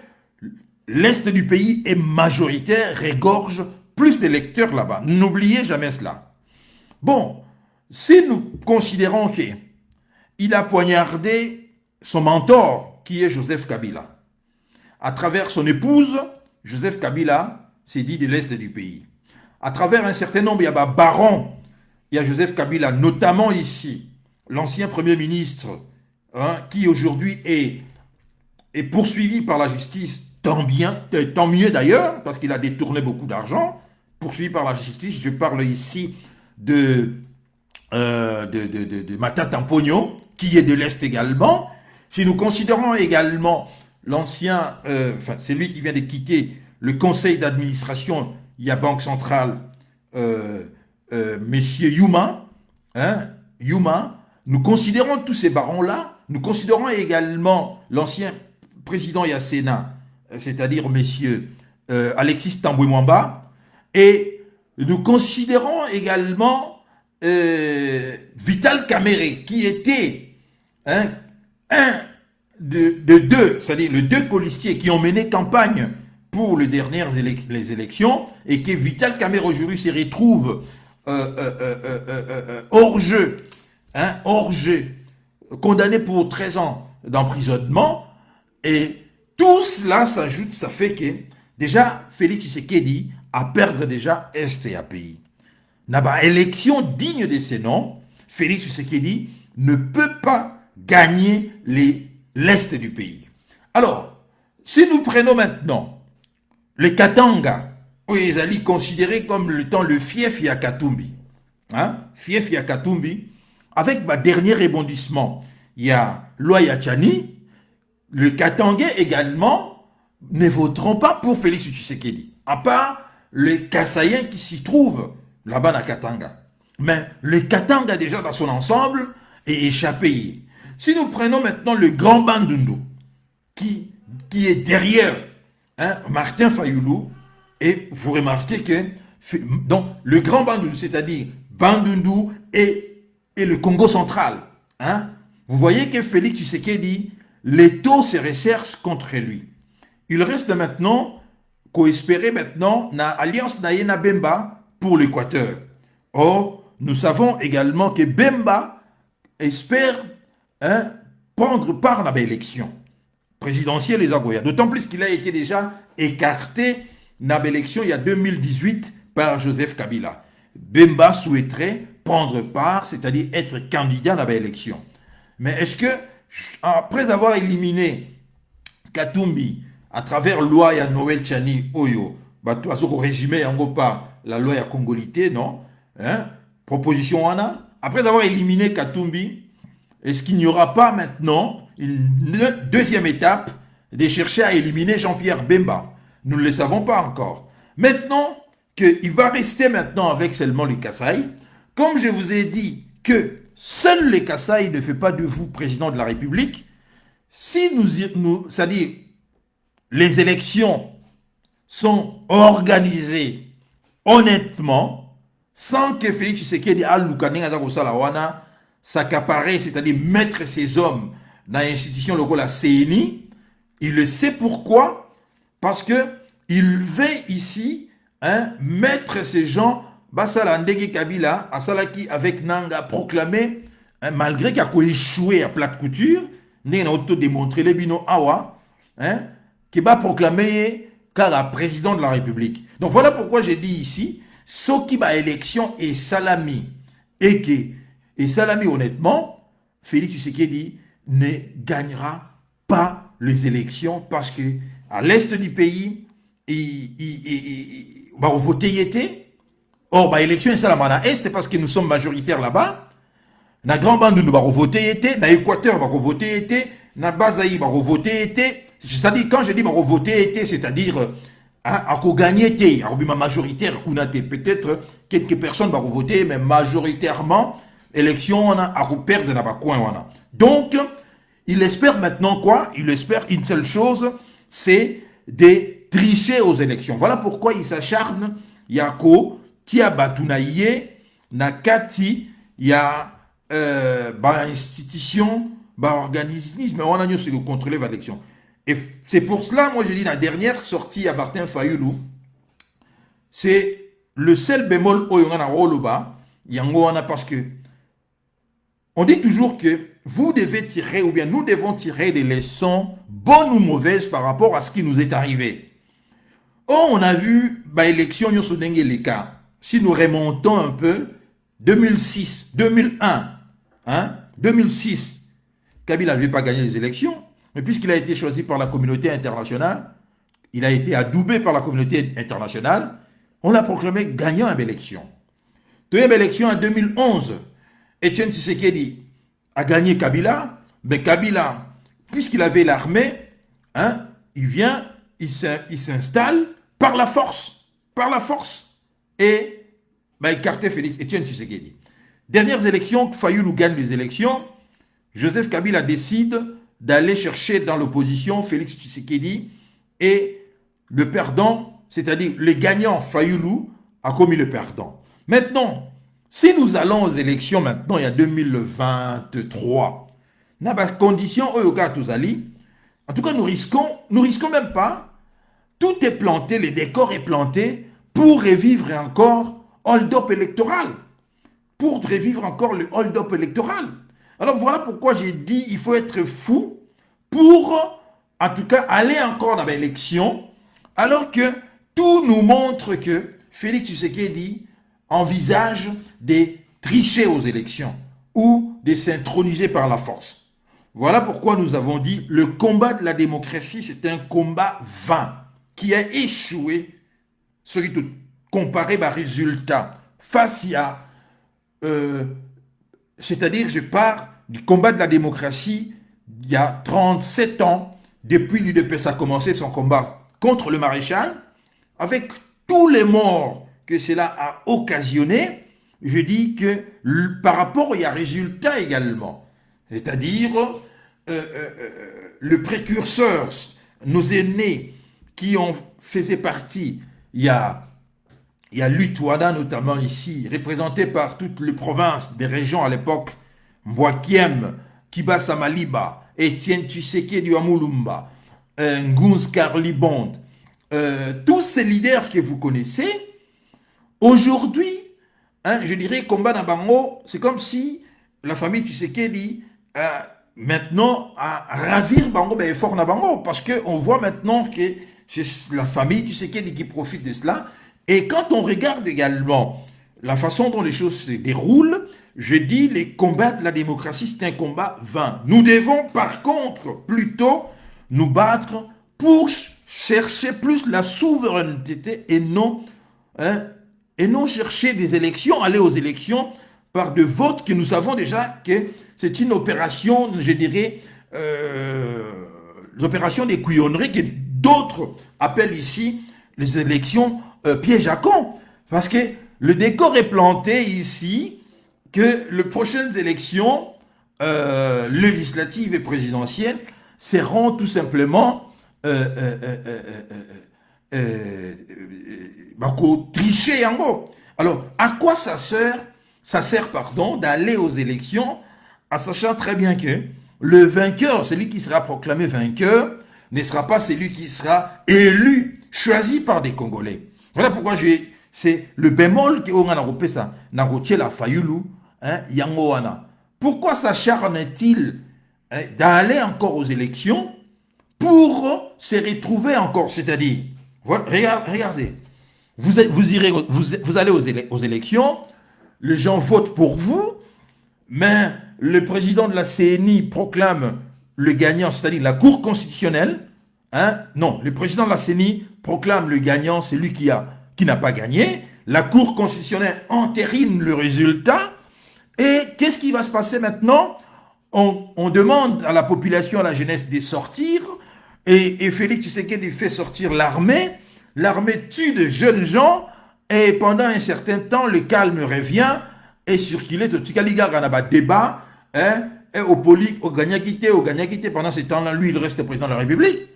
l'est du pays est majoritaire, regorge plus d'électeurs là-bas. N'oubliez jamais cela. Bon, si nous considérons qu'il a poignardé son mentor, qui est Joseph Kabila, à travers son épouse, Joseph Kabila s'est dit de l'est du pays. À travers un certain nombre, il y a barons, il y a Joseph Kabila, notamment ici, l'ancien Premier ministre, qui aujourd'hui est poursuivi par la justice, tant mieux d'ailleurs, parce qu'il a détourné beaucoup d'argent, poursuivi par la justice. Je parle ici de Matata Mpogno, qui est de l'Est également. Si nous considérons également l'ancien, c'est lui qui vient de quitter le conseil d'administration, il y a Banque Centrale, messieurs Yuma, nous considérons tous ces barons-là, nous considérons également l'ancien président Yassena, c'est-à-dire messieurs Alexis Tambwe Mwamba, et nous considérons également Vital Kamerhe, qui était un de deux, c'est-à-dire les deux colistiers qui ont mené campagne pour les dernières les élections, et que Vital Kamerhe aujourd'hui se retrouve hors jeu, condamné pour 13 ans d'emprisonnement, et tout cela s'ajoute, ça fait que déjà Félix Tshisekedi a perdre déjà Est et pays. N'a élection digne de ces noms, Félix Tshisekedi ne peut pas gagner l'Est du pays. Alors, si nous prenons maintenant les Katanga, où ils allaient considérer comme le fief Yakatumbi, fief Yakatumbi, avec ma dernier rebondissement, il y a Loya Tchani, les Katangais également ne voteront pas pour Félix Tshisekedi, à part les Kassaïens qui s'y trouvent là-bas dans Katanga. Mais le Katanga déjà dans son ensemble est échappé. Si nous prenons maintenant le grand Bandundu, qui est derrière Martin Fayoulou, et vous remarquez que donc, le grand Bandundu, c'est-à-dire Bandundu et le Congo central, vous voyez que Félix Tshisekedi, les taux se resserrent contre lui. Il reste maintenant qu'on espérait maintenant na alliance Nayena Bemba pour l'Équateur. Or, nous savons également que Bemba espère prendre part à l'élection présidentielle des Agoya. D'autant plus qu'il a été déjà écarté dans l'élection il y a 2018 par Joseph Kabila. Bemba souhaiterait prendre part, c'est-à-dire être candidat à l'élection. Mais est-ce que, après avoir éliminé Katumbi à travers la loi ya Noël Tchani Oyo, résumé en gros par la loi ya Congolité, non? Proposition Wana. Après avoir éliminé Katumbi, est-ce qu'il n'y aura pas maintenant une deuxième étape de chercher à éliminer Jean-Pierre Bemba? Nous ne le savons pas encore. Maintenant qu'il va rester maintenant avec seulement les Kasaï, comme je vous ai dit que seuls les Kasaï ne fait pas de vous président de la République, si c'est-à-dire les élections sont organisées honnêtement, sans que Félix Tshisekedi s'accaparer, c'est-à-dire mettre ses hommes dans l'institution locale à CENI, il le sait pourquoi, parce que il veut ici mettre ces gens, Basala Ndenge Kabila, Asalaki avec Nanga proclamé, malgré qu'il a échoué à plate couture, il a auto-démontré les bino awa, qui va proclamer car président de la République. Donc voilà pourquoi j'ai dit ici, ce qui va élection est salami, et salami honnêtement, Félix Tshisekedi ne gagnera pas les élections parce que à l'est du pays, il va voter été. Or, l'élection est salama à l'est parce que nous sommes majoritaires là-bas. Na grand bande nous va voter été, na Équateur va voter été, na Bazaï va voter été. C'est-à-dire quand je dis va voter été, c'est-à-dire à gagner été, à majoritaire peut-être quelques personnes vont voter, mais majoritairement élection on a à perdre dans coin. Donc il espère maintenant quoi? Il espère une seule chose, c'est de tricher aux élections. Voilà pourquoi il s'acharne. Yako tia batunaye na kati ya institution, organisme, on a de contrôler l'élection. Et c'est pour cela, moi je dis, la dernière sortie à Martin Fayoulou, c'est le seul bémol où on a Roloba, parce que on dit toujours que vous devez tirer, ou bien nous devons tirer des leçons bonnes ou mauvaises par rapport à ce qui nous est arrivé. Oh, on a vu l'élection les cas. Si nous remontons un peu, 2006, 2001, 2006, Kabila n'avait pas gagné les élections, mais puisqu'il a été choisi par la communauté internationale, il a été adoubé par la communauté internationale, on l'a proclamé gagnant à l'élection. Deuxième élection en 2011, Etienne Tshisekedi a gagné Kabila, mais Kabila, puisqu'il avait l'armée, il s'installe par la force, et écarté Etienne Tshisekedi. Dernières élections, Fayoulou gagne les élections, Joseph Kabila décide d'aller chercher dans l'opposition Félix Tshisekedi, et le perdant, c'est-à-dire le gagnant Fayoulou, a commis le perdant. Maintenant, si nous allons aux élections maintenant, il y a 2023, dans les conditions, en tout cas, nous risquons même pas, tout est planté, le décor est planté pour revivre encore hold-up électoral. Pour revivre encore le hold-up électoral. Alors voilà pourquoi j'ai dit il faut être fou pour, en tout cas, aller encore dans l'élection, alors que tout nous montre que Félix Tshisekedi envisage de tricher aux élections ou de s'introniser par la force. Voilà pourquoi nous avons dit le combat de la démocratie, c'est un combat vain qui a échoué, comparé à résultat face à, c'est-à-dire je pars du combat de la démocratie il y a 37 ans, depuis l'UDPS a commencé son combat contre le maréchal, avec tous les morts que cela a occasionné, je dis que par rapport, il y a résultat également. C'est-à-dire, le précurseur, nos aînés qui en faisaient partie, il y a Lutouada notamment ici, représenté par toutes les provinces des régions à l'époque, Mbwakiem, Kibasa Maliba, Etienne Tshisekedi du Amulumba, Nguns Karlibond, tous ces leaders que vous connaissez, aujourd'hui, je dirais, combat dans Bango, c'est comme si la famille Tshisekedi maintenant à ravir Bango, ben fort dans Bango, parce qu'on voit maintenant que c'est la famille Tshisekedi qui profite de cela. Et quand on regarde également la façon dont les choses se déroulent, je dis les combats de la démocratie, c'est un combat vain. Nous devons par contre plutôt nous battre pour chercher plus la souveraineté et non chercher des élections, aller aux élections par de votes que nous savons déjà que c'est une opération, je dirais, l'opération des couillonneries que d'autres appellent ici les élections piège à con. Parce que le décor est planté ici que les prochaines élections législatives et présidentielles seront tout simplement tricher en gros. Alors, à quoi ça sert? Ça sert, d'aller aux élections en sachant très bien que le vainqueur, celui qui sera proclamé vainqueur, ne sera pas celui qui sera élu, choisi par des Congolais. Voilà pourquoi c'est le bémol qu'on a repéré ça, la Fayoulou, Yangoana. Pourquoi s'acharne-t-il d'aller encore aux élections pour se retrouver encore? C'est-à-dire, regardez, vous allez aux élections, les gens votent pour vous, mais le président de la CNI proclame le gagnant, c'est-à-dire la Cour constitutionnelle. Non, le président de la CNI proclame le gagnant, c'est lui qui n'a pas gagné. La Cour constitutionnelle entérine le résultat. Et qu'est-ce qui va se passer maintenant? On demande à la population, à la jeunesse de sortir. Et Félix Tshisekedi fait sortir l'armée. L'armée tue de jeunes gens. Et pendant un certain temps, le calme revient. Et circuler, tout il y a un débat. Et au Gagna-Quitté, pendant ce temps-là, lui, il reste président de la République.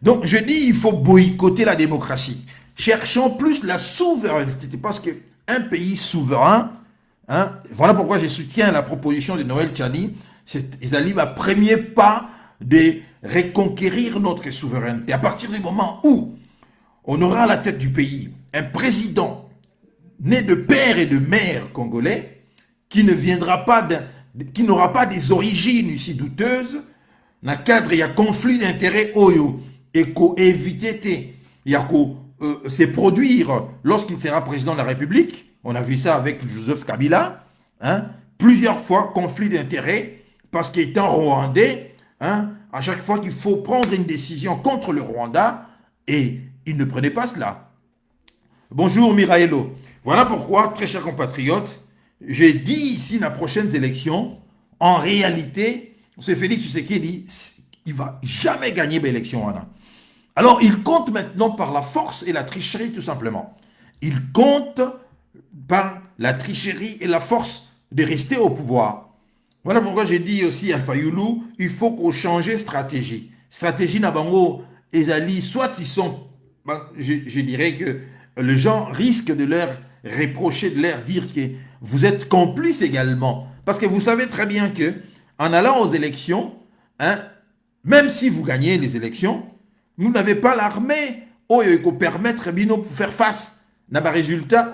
Donc, je dis, il faut boycotter la démocratie. Cherchons plus la souveraineté, parce qu'un pays souverain Hein? Voilà pourquoi je soutiens la proposition de Noël Tchani. C'est le premier pas de reconquérir notre souveraineté. À partir du moment où on aura à la tête du pays un président né de père et de mère congolais, qui ne viendra pas qui n'aura pas des origines ici douteuses, dans le cadre, il y a conflit d'intérêts oyo, et éviter, il y a se produire lorsqu'il sera président de la République. On a vu ça avec Joseph Kabila, hein, plusieurs fois, conflit d'intérêts, parce qu'étant rwandais, hein, à chaque fois qu'il faut prendre une décision contre le Rwanda, et il ne prenait pas cela. Bonjour Miraelo. Voilà pourquoi, très chers compatriotes, j'ai dit ici, dans les prochaines élections, en réalité, c'est Félix Tshisekedi, il ne va jamais gagner l'élection. Alors, il compte maintenant par la force et la tricherie, tout simplement. Il compte par la tricherie et la force de rester au pouvoir. Voilà pourquoi j'ai dit aussi à Fayoulou, il faut qu'on change de stratégie. Stratégie Nabango, Ezali, soit ils sont, je dirais que les gens risquent de leur reprocher, de leur dire que vous êtes complices également. Parce que vous savez très bien que en allant aux élections, hein, même si vous gagnez les élections, vous n'avez pas l'armée qui permettre de faire face à un résultat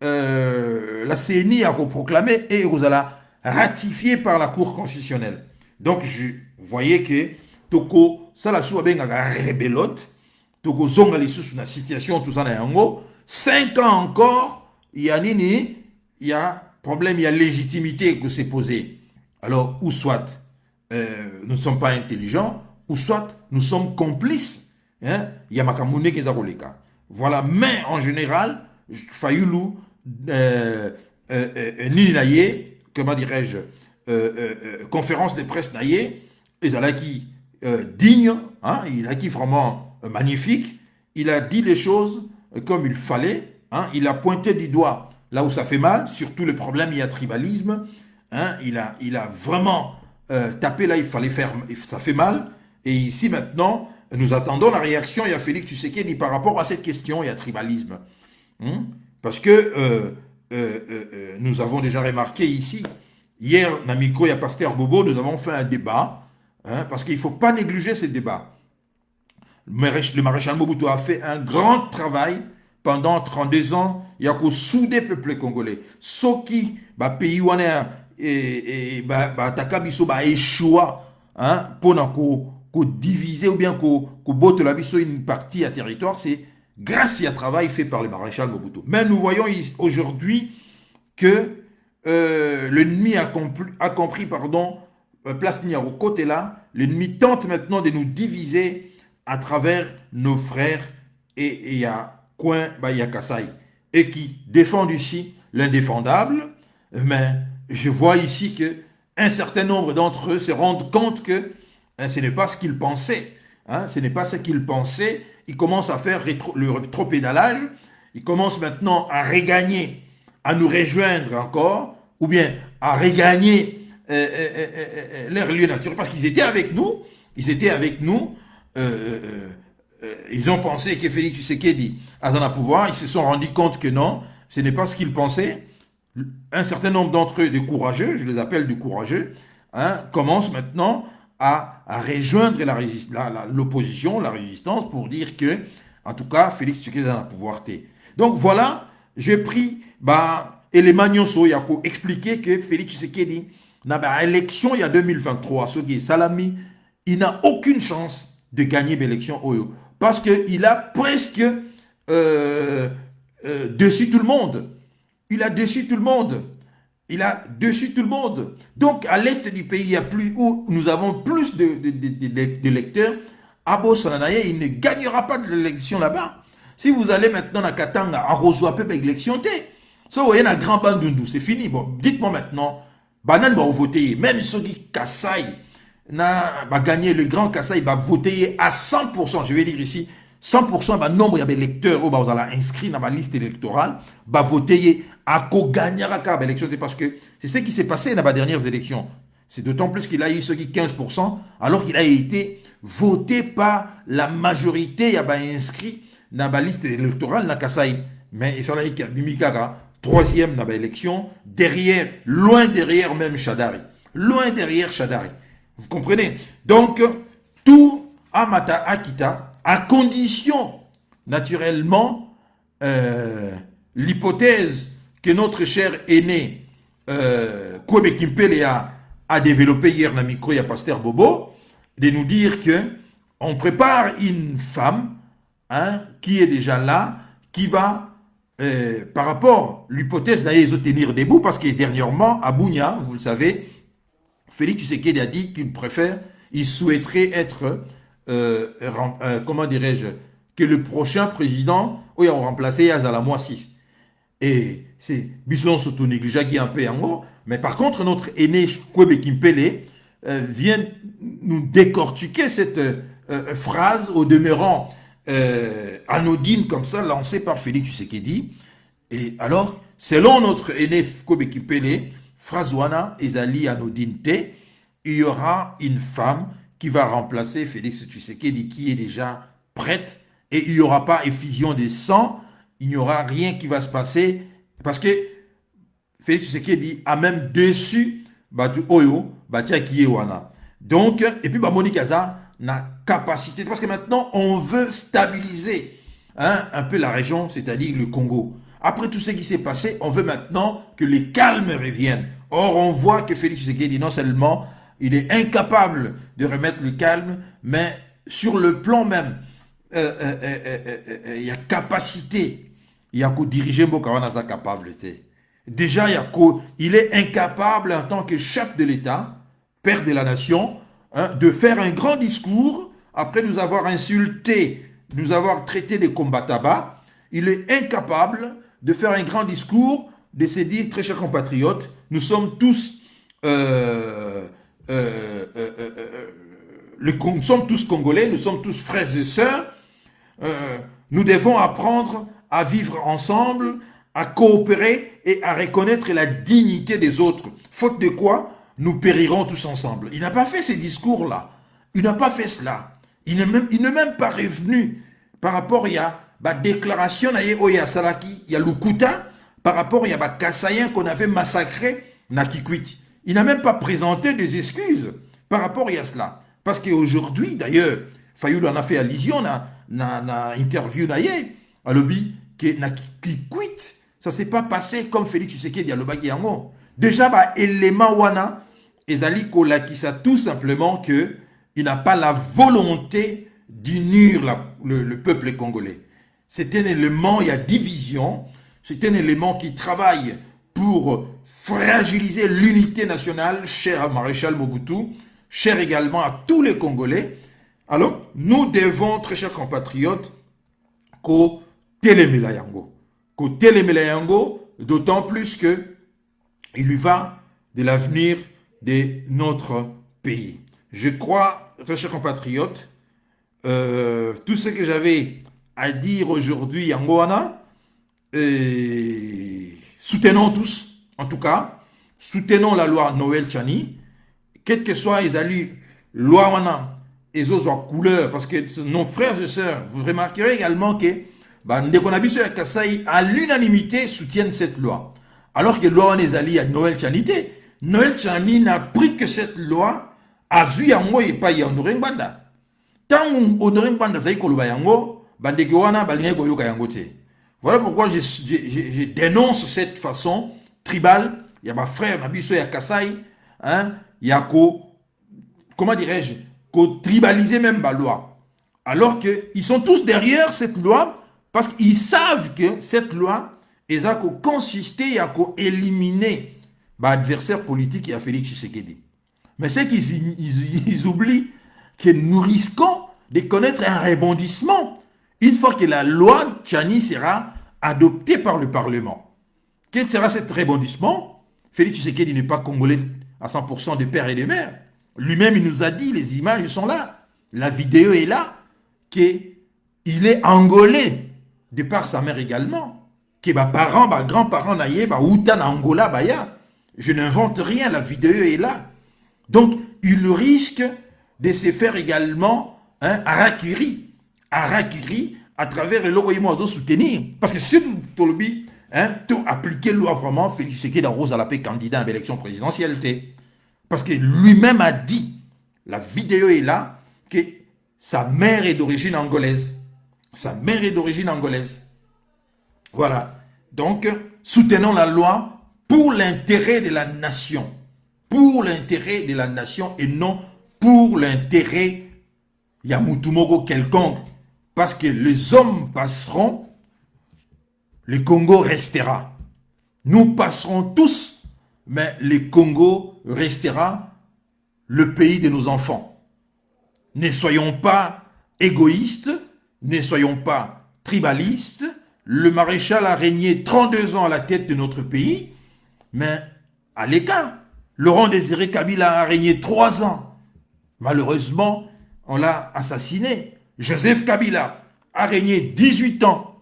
la CNI a proclamé et vous allez ratifié par la Cour constitutionnelle. Donc, vous voyez que Toko, ça la soit bien rebelote, Toko zonga les sous la situation, tout ça, 5 ans encore, il y a problème, il y a légitimité que c'est posé. Alors, ou soit nous ne sommes pas intelligents, ou soit nous sommes complices. Hein? Il y a Makamoune qui est dans le cas. Voilà, mais en général, Fayoulou, Ninaye, comment dirais-je, conférence de presse naïe, ils ont qui digne, hein, il a qui vraiment magnifique, il a dit les choses comme il fallait, hein, il a pointé du doigt là où ça fait mal, surtout le problème, il y a tribalisme, hein, il a vraiment tapé là, il fallait faire, ça fait mal, et ici maintenant, nous attendons la réaction, il y a Félix Tshisekedi par rapport à cette question, il y a tribalisme. Parce que nous avons déjà remarqué ici, hier, Namiko et Pasteur Bobo, nous avons fait un débat, hein, parce qu'il ne faut pas négliger ces débats. Le maréchal Mobutu a fait un grand travail pendant 32 ans, il y a qu'au souder peuple congolais. Ce qui, pays où on est, Takabiso, échoua, hein, pour diviser ou bien qu'on botte la biso une partie à territoire, c'est grâce à un travail fait par le maréchal Mobutu. Mais nous voyons aujourd'hui que l'ennemi a compris, place Niaro côté là, l'ennemi tente maintenant de nous diviser à travers nos frères et il y a Coin, il y a Kassai, et qui défendent ici l'indéfendable, mais je vois ici que un certain nombre d'entre eux se rendent compte que ce n'est pas ce qu'ils pensaient, hein, ce n'est pas ce qu'ils pensaient, ils commencent à faire le rétropédalage, ils commencent maintenant à regagner, à nous rejoindre encore, ou bien à regagner leur lieu naturel, parce qu'ils étaient avec nous, ils ont pensé que Félix Tshisekedi a dans le pouvoir, ils se sont rendus compte que non, ce n'est pas ce qu'ils pensaient. Un certain nombre d'entre eux, des courageux, je les appelle des courageux, hein, commencent maintenant à rejoindre l'opposition, la résistance, pour dire que, en tout cas, Félix Tshisekedi a dans le pouvoir. Donc voilà, j'ai pris élément Nyonso Yako expliquer que Félix Tshisekedi n'a pas élection il y a 2023, ce qui est Salami, il n'a aucune chance de gagner l'élection Oyo. Parce qu'il a presque déçu tout le monde. Il a déçu tout le monde. Donc, à l'est du pays, où nous avons plus d'électeurs, Abo Sananaye, il ne gagnera pas de l'élection là-bas. Si vous allez maintenant à Katanga, à Rozoapé, l'élection, ça, vous voyez, dans Grand Bandundu, c'est fini. Bon, dites-moi maintenant, Banan va voter, même ceux qui Kassai, va gagner le grand Kassai, va voter à 100%, je vais dire ici, 100% va nombre d'électeurs qui sont inscrits dans la liste électorale, va voter à ko gagnera l'élection, parce que c'est ce qui s'est passé dans les dernières élections. C'est d'autant plus qu'il a eu ceux qui 15%, alors qu'il a été voté par la majorité, il y a inscrit dans la liste électorale dans Kassai. Mais il s'en a dit troisième dans l'élection, derrière, loin derrière même Shadari. Loin derrière Shadari. Vous comprenez? Donc, tout Amata Akita, à condition, naturellement, l'hypothèse que notre cher aîné Kwebe Kimpele a développé hier dans le micro, il y a Pasteur Bobo, de nous dire que on prépare une femme qui est déjà là, qui va, par rapport à l'hypothèse d'aller se tenir debout, parce que dernièrement, à Bunia, vous le savez, Félix Tshisekedi a dit qu'il préfère, il souhaiterait être, comment dirais-je, que le prochain président, où il a remplacé Yazala Moissis. Et c'est Bisson surtout négligé un peu en haut, mais par contre, notre aîné Kwebe Kimpele vient nous décortiquer cette phrase au demeurant anodine comme ça, lancée par Félix Tshisekedi. Et alors, selon notre aîné Kwebe Kimpele, phrase wana ezali anodine te, il y aura une femme qui va remplacer Félix Tshisekedi qui est déjà prête et il n'y aura pas effusion de sang, il n'y aura rien qui va se passer parce que Félix Tshisekedi a même déçu Batu Oyo, Batia Kiyewana. Donc, et puis Monique Aza n'a capacité, parce que maintenant on veut stabiliser un peu la région, c'est-à-dire le Congo. Après tout ce qui s'est passé, on veut maintenant que les calmes reviennent. Or, on voit que Félix Tshisekedi, non seulement il est incapable de remettre le calme, mais sur le plan même, il y a capacité. Il y a qu'au diriger Mbokawana sa capable. Déjà, il est incapable en tant que chef de l'État, père de la nation, de faire un grand discours après nous avoir insulté, nous avoir traité de combattants. Il est incapable de faire un grand discours, de se dire, très chers compatriotes, nous sommes tous nous sommes tous Congolais, nous sommes tous frères et sœurs, nous devons apprendre à vivre ensemble, à coopérer et à reconnaître la dignité des autres. Faute de quoi, nous périrons tous ensemble. Il n'a pas fait ces discours-là. Il n'a pas fait cela. Il n'est même pas revenu par rapport à la déclaration de Salaki, il y a Lukuta, par rapport à Kassayen qu'on avait massacré na Kikwit. Il n'a même pas présenté des excuses par rapport à cela. Parce qu'aujourd'hui, d'ailleurs, Fayoul en a fait allusion na interview d'ailleurs, à l'objet que na Kikwit, ça ne s'est pas passé comme Félix Tshisekedi à l'obagi yango. Déjà, élément wana, ezali kolakisa tout simplement que il n'a pas la volonté d'unir le peuple congolais. C'est un élément, il y a division, c'est un élément qui travaille pour fragiliser l'unité nationale, cher à Maréchal Mobutu, cher également à tous les Congolais. Alors, nous devons, très chers compatriotes, qu'au Télémélayango. Qu'au Télémélayango, d'autant plus que il y va de l'avenir de notre pays. Je crois, très chers compatriotes, tout ce que j'avais à dire aujourd'hui en Goana, soutenons tous, en tout cas, soutenons la loi Noël Chani, quel que soit les alliés, loi wana, et autres couleurs, parce que nos frères et sœurs, vous remarquerez également que Ndekonabiso et Kassai, à l'unanimité, soutiennent cette loi. Alors que loi les alliés à Noël Chani, Noël Chani n'a pris que cette loi à vu en moi et pas y en Banda. Tant on Banda Zaï Kolubayango, Bandegoana, Balingego Yoga Yangote. Voilà pourquoi je dénonce cette façon tribale. Il y a ma frère Nabiso et Kassai, il y a comment dirais-je, tribaliser même la loi. Alors qu'ils sont tous derrière cette loi parce qu'ils savent que cette loi a consisté à éliminer l'adversaire politique qui a Félix Tshisekedi. Mais c'est qu'ils oublient que nous risquons de connaître un rebondissement une fois que la loi Tchani sera adoptée par le Parlement. Quel sera ce rebondissement? Félix Tshisekedi n'est pas congolais à 100% de père et de mère. Lui-même, il nous a dit, les images sont là. La vidéo est là, qu'il est angolais, de par sa mère également. Que parents, grands-parents, Outan Angola, je n'invente rien, la vidéo est là. Donc, il risque de se faire également Harakiri à travers le logo de soutenir. Parce que si Tolobi, hein, tout appliquer loi vraiment, Félix Tshisekedi Rose à la paix candidat à l'élection présidentielle. Parce que lui-même a dit, la vidéo est là, que sa mère est d'origine angolaise. Sa mère est d'origine angolaise. Voilà. Donc, soutenons la loi pour l'intérêt de la nation. Pour l'intérêt de la nation et non pour l'intérêt Yamutumogo quelconque. Parce que les hommes passeront, le Congo restera. Nous passerons tous, mais le Congo restera le pays de nos enfants. Ne soyons pas égoïstes, ne soyons pas tribalistes. Le maréchal a régné 32 ans à la tête de notre pays, mais à l'écart, Laurent Désiré Kabila a régné 3 ans. Malheureusement, on l'a assassiné. Joseph Kabila a régné 18 ans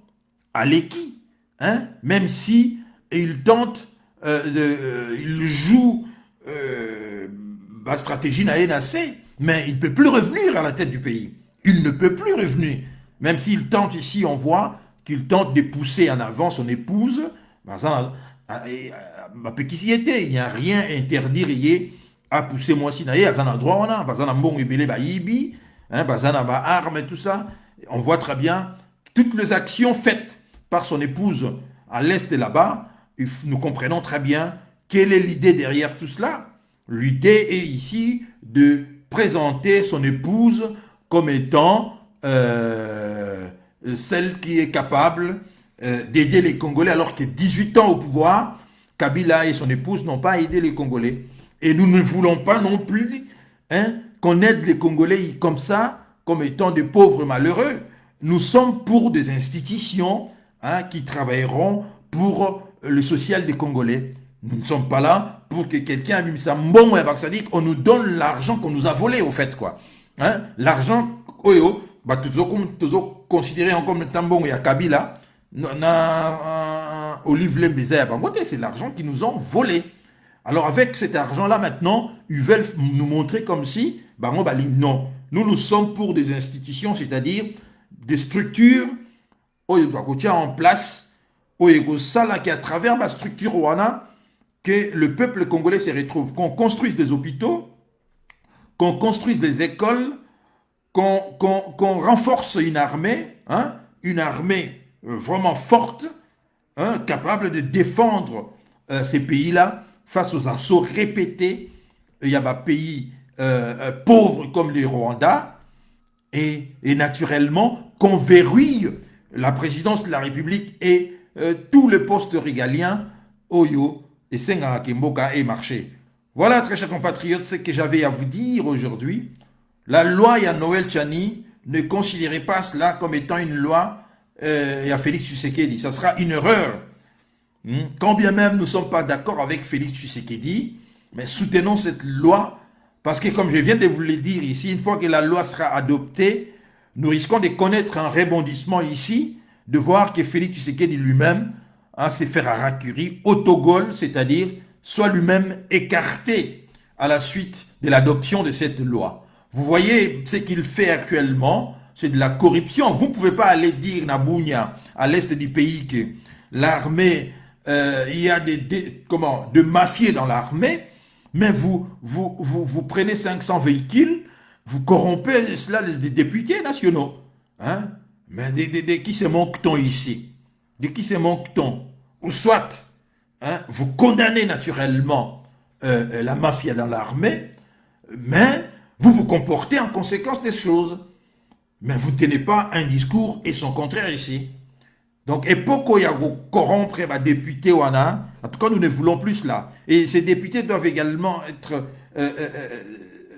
à l'équi, hein, même si il tente, il joue la stratégie NAC, mais il ne peut plus revenir à la tête du pays. Il ne peut plus revenir. Même s'il tente ici, on voit qu'il tente de pousser en avant son épouse. Il n'y a rien interdit à pousser moi si il y a un droit, on a un bon ébélé, armes et tout ça. On voit très bien toutes les actions faites par son épouse à l'est et là-bas. Nous comprenons très bien quelle est l'idée derrière tout cela. L'idée est ici de présenter son épouse comme étant celle qui est capable d'aider les Congolais, alors que 18 ans au pouvoir, Kabila et son épouse n'ont pas aidé les Congolais. Et nous ne voulons pas non plus, hein, qu'on aide les Congolais comme ça, comme étant des pauvres malheureux. Nous sommes pour des institutions, hein, qui travailleront pour le social des Congolais. Nous ne sommes pas là pour que quelqu'un abîme ça. Bon, c'est-à-dire qu'on nous donne l'argent qu'on nous a volé, au fait, quoi. Hein? L'argent, toujours considéré comme étant bon, il y a Kabila, Olive Lembeza, c'est l'argent qu'ils nous ont volé. Alors, avec cet argent-là, maintenant, ils veulent nous montrer comme si, non, nous sommes pour des institutions, c'est-à-dire des structures qui en place, qui à travers la structure Wana, que le peuple congolais se retrouve, qu'on construise des hôpitaux, qu'on construise des écoles, qu'on renforce une armée, hein, vraiment forte, hein, capable de défendre ces pays-là face aux assauts répétés. Il y a des pays pauvres comme les Rwanda, et naturellement qu'on verrouille la présidence de la République et tous les postes régaliens, Oyo et Senga Kimboka et marché. Voilà, très chers compatriotes, ce que j'avais à vous dire aujourd'hui. La loi Ya Noël Tchani, ne considérez pas cela comme étant une loi à Félix Tshisekedi. Ça sera une erreur. Quand bien même nous ne sommes pas d'accord avec Félix Tshisekedi, mais soutenons cette loi, parce que comme je viens de vous le dire ici, une fois que la loi sera adoptée, nous risquons de connaître un rebondissement ici, de voir que Félix Tshisekedi lui-même s'est fait harakiri, autogol, c'est-à-dire soit lui-même écarté à la suite de l'adoption de cette loi. Vous voyez ce qu'il fait actuellement, c'est de la corruption. Vous ne pouvez pas aller dire, Nabounia, à l'est du pays, que l'armée, il y a de mafieux dans l'armée, mais vous prenez 500 véhicules, vous corrompez cela des députés nationaux. Hein? Mais de qui se manque-t-on ici? De qui se manque-t-on? Ou soit, hein, vous condamnez naturellement la mafia dans l'armée, mais vous vous comportez en conséquence des choses. Mais vous ne tenez pas un discours et son contraire ici. Donc, époque où il y a corrompre les députés, en tout cas, nous ne voulons plus cela. Et ces députés doivent également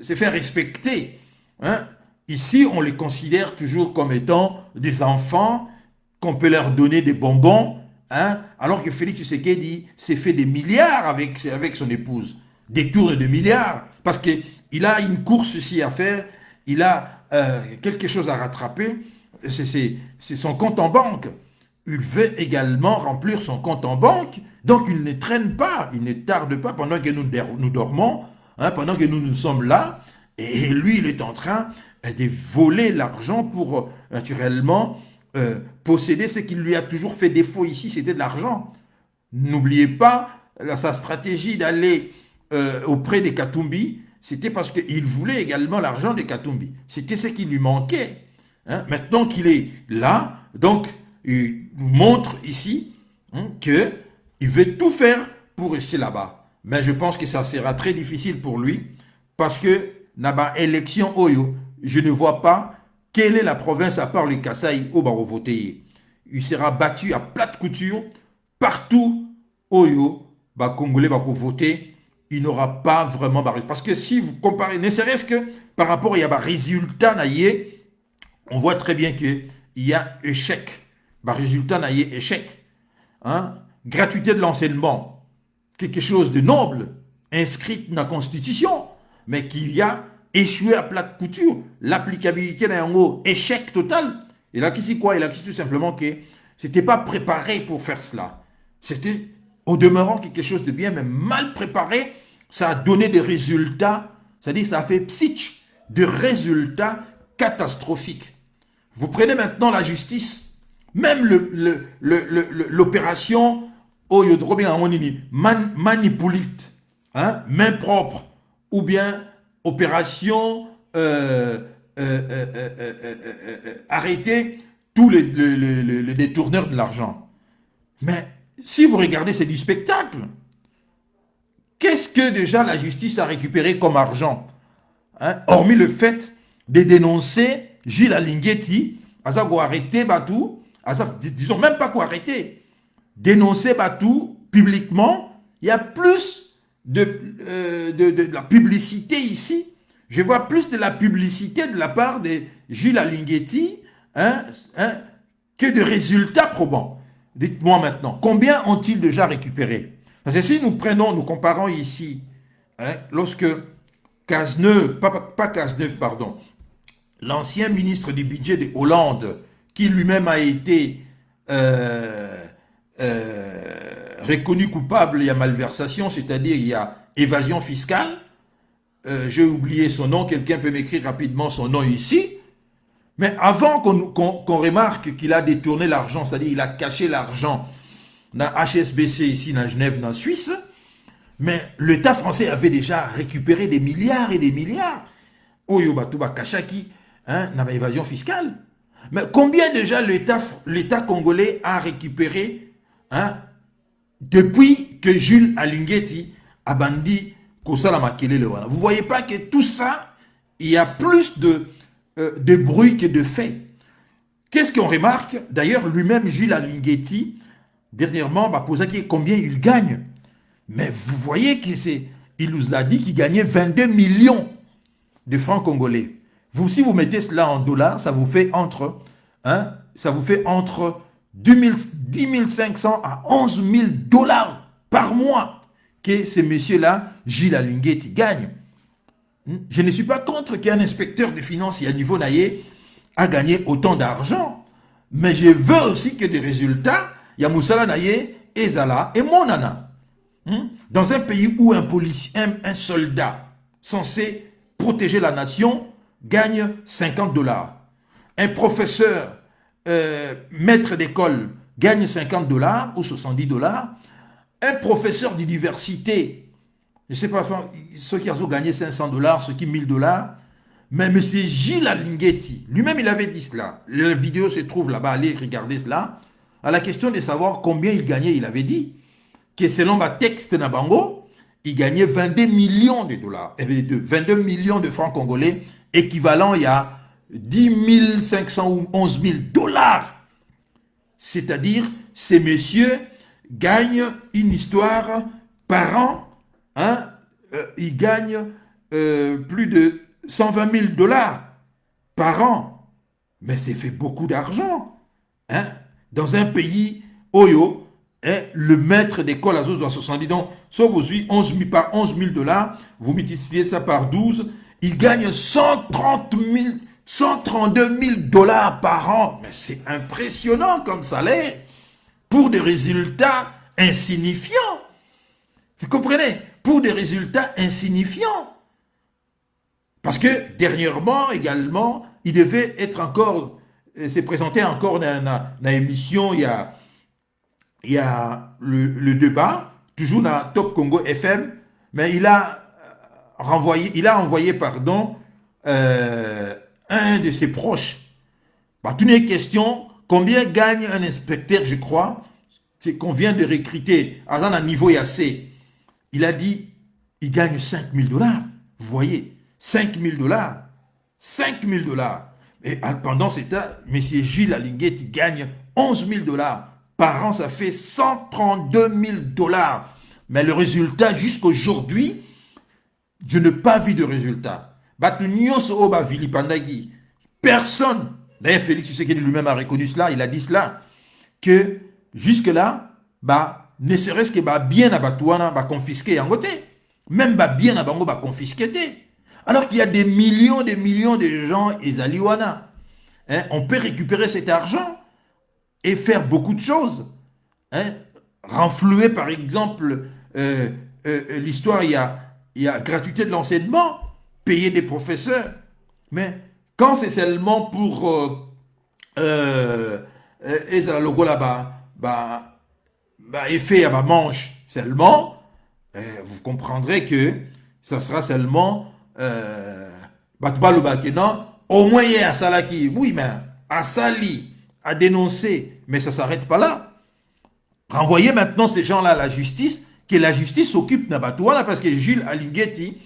se faire respecter. Hein? Ici, on les considère toujours comme étant des enfants qu'on peut leur donner des bonbons, hein? Alors que Félix Tshisekedi s'est fait des milliards avec son épouse. Des tours de milliards. Parce qu'il a une course ici à faire, il a quelque chose à rattraper, c'est son compte en banque. Il veut également remplir son compte en banque, donc il ne traîne pas, il ne tarde pas pendant que nous dormons, hein, pendant que nous sommes là, et lui il est en train de voler l'argent pour naturellement posséder ce qui lui a toujours fait défaut ici, c'était de l'argent. N'oubliez pas sa stratégie d'aller auprès des Katumbi, c'était parce qu'il voulait également l'argent des Katumbi. C'était ce qui lui manquait. Hein. Maintenant qu'il est là, donc il nous montre ici qu'il veut tout faire pour rester là-bas. Mais je pense que ça sera très difficile pour lui parce que dans l'élection Oyo, je ne vois pas quelle est la province à part le Kasaï où va voter. Il sera battu à plate couture partout Oyo, Congolais va voter. Il n'aura pas vraiment... Parce que si vous comparez, ne serait-ce que par rapport à des résultats, on voit très bien qu'il y a échec. Résultat, échec. Hein? Gratuité de l'enseignement, quelque chose de noble, inscrit dans la Constitution, mais qui a échoué à plate couture. L'applicabilité d'un mot échec total. Et là, qui quoi? Il a dit tout simplement que c'était pas préparé pour faire cela. C'était au demeurant quelque chose de bien, mais mal préparé. Ça a donné des résultats, c'est-à-dire ça a fait psitch, de résultats catastrophiques. Vous prenez maintenant la justice, même l'opération manipulite, hein, main propre, ou bien opération arrêter tous les détourneurs de l'argent. Mais si vous regardez, c'est du spectacle. Qu'est-ce que déjà la justice a récupéré comme argent, hein? Hormis le fait de dénoncer Gilles Alinghetti, à quoi arrêter Batou, disons même pas quoi arrêter, dénoncer Batou publiquement, il y a plus de la publicité ici. Je vois plus de la publicité de la part de Gilles Alinghetti que de résultats probants. Dites-moi maintenant, combien ont-ils déjà récupéré? Parce que si nous comparons ici, hein, lorsque Cazeneuve, pas Cazeneuve, pardon, l'ancien ministre du budget de Hollande, qui lui-même a été reconnu coupable, il y a malversation, c'est-à-dire il y a évasion fiscale, j'ai oublié son nom, quelqu'un peut m'écrire rapidement son nom ici, mais avant qu'on remarque qu'il a détourné l'argent, c'est-à-dire il a caché l'argent dans HSBC ici, dans Genève, dans Suisse, mais l'État français avait déjà récupéré des milliards et des milliards. Oyo Batouba Kachaki, hein, dans l'évasion fiscale. Mais combien déjà l'État congolais a récupéré, hein, depuis que Jules Alinghetti a bandi Kosala Makelele. Vous ne voyez pas que tout ça, il y a plus de bruit que de faits. Qu'est-ce qu'on remarque? D'ailleurs, lui-même, Jules Alinghetti, dernièrement, m'a posé combien il gagne. Mais vous voyez qu'il nous a dit qu'il gagnait 22 millions de francs congolais. Si vous mettez cela en dollars, ça vous fait entre 10 500 à 11 000 dollars par mois que ce monsieur-là, Gilles Alinghetti, gagne. Je ne suis pas contre qu'un inspecteur de finances à niveau naïe a gagné autant d'argent, mais je veux aussi que des résultats, il y a Moussala Naye, Ezala et Monana. Dans un pays où un soldat censé protéger la nation gagne 50 $. Un professeur, maître d'école, gagne 50 $ ou 70 $. Un professeur d'université, je ne sais pas, ceux qui ont gagné 500 $, ceux qui 1000 $, mais M. Gilles Alinghetti, lui-même il avait dit cela. La vidéo se trouve là-bas, allez regarder cela. À la question de savoir combien il gagnait, il avait dit que selon ma texte Nabango, il gagnait 22 millions de dollars, 22 millions de francs congolais, équivalent il y a 10 500 ou 11 000 $. C'est-à-dire, ces messieurs gagnent une histoire par an, hein, ils gagnent plus de 120 000 $ par an. Mais c'est fait beaucoup d'argent. Hein? Dans un pays, Oyo, hein, le maître d'école à 70, donc, soit vous suivez 11 000 par 11 000 $, vous multipliez ça par 12, il gagne 132 000 $ par an. Mais c'est impressionnant comme salaire pour des résultats insignifiants. Vous comprenez? Pour des résultats insignifiants. Parce que dernièrement également, il devait être encore, s'est présenté encore dans l'émission, il y a il y a le débat, toujours dans Top Congo FM, mais il a envoyé, pardon, un de ses proches. Bah, tout n'est question, combien gagne un inspecteur, je crois, c'est qu'on vient de recruter, à un niveau assez. Il a dit, il gagne 5 000 $. Vous voyez, 5 000 $. 5 000 $. Et pendant ce temps, M. Gilles Alinguet gagne 11 000 $. Par an, ça fait 132 000 $. Mais le résultat, jusqu'aujourd'hui, je n'ai pas vu de résultat. Personne, d'ailleurs Félix Tshisekedi lui-même a reconnu cela, il a dit cela, que jusque-là, ne serait-ce que bien à Batouana, confisqué en côté. Même bien à Bango, confisqué. Alors qu'il y a des millions de gens, Ezaliwana. On peut récupérer cet argent et faire beaucoup de choses. Renflouer, par exemple, l'histoire, il y a gratuité de l'enseignement, payer des professeurs. Mais quand c'est seulement pour logo là-bas, effet à ma manche seulement, vous comprendrez que ça sera seulement au moins il y a un salaki, oui, mais à sali, à dénoncer, mais ça ne s'arrête pas là. Renvoyer maintenant ces gens-là à la justice, que la justice s'occupe de Batouana, parce que Jules Alinguetti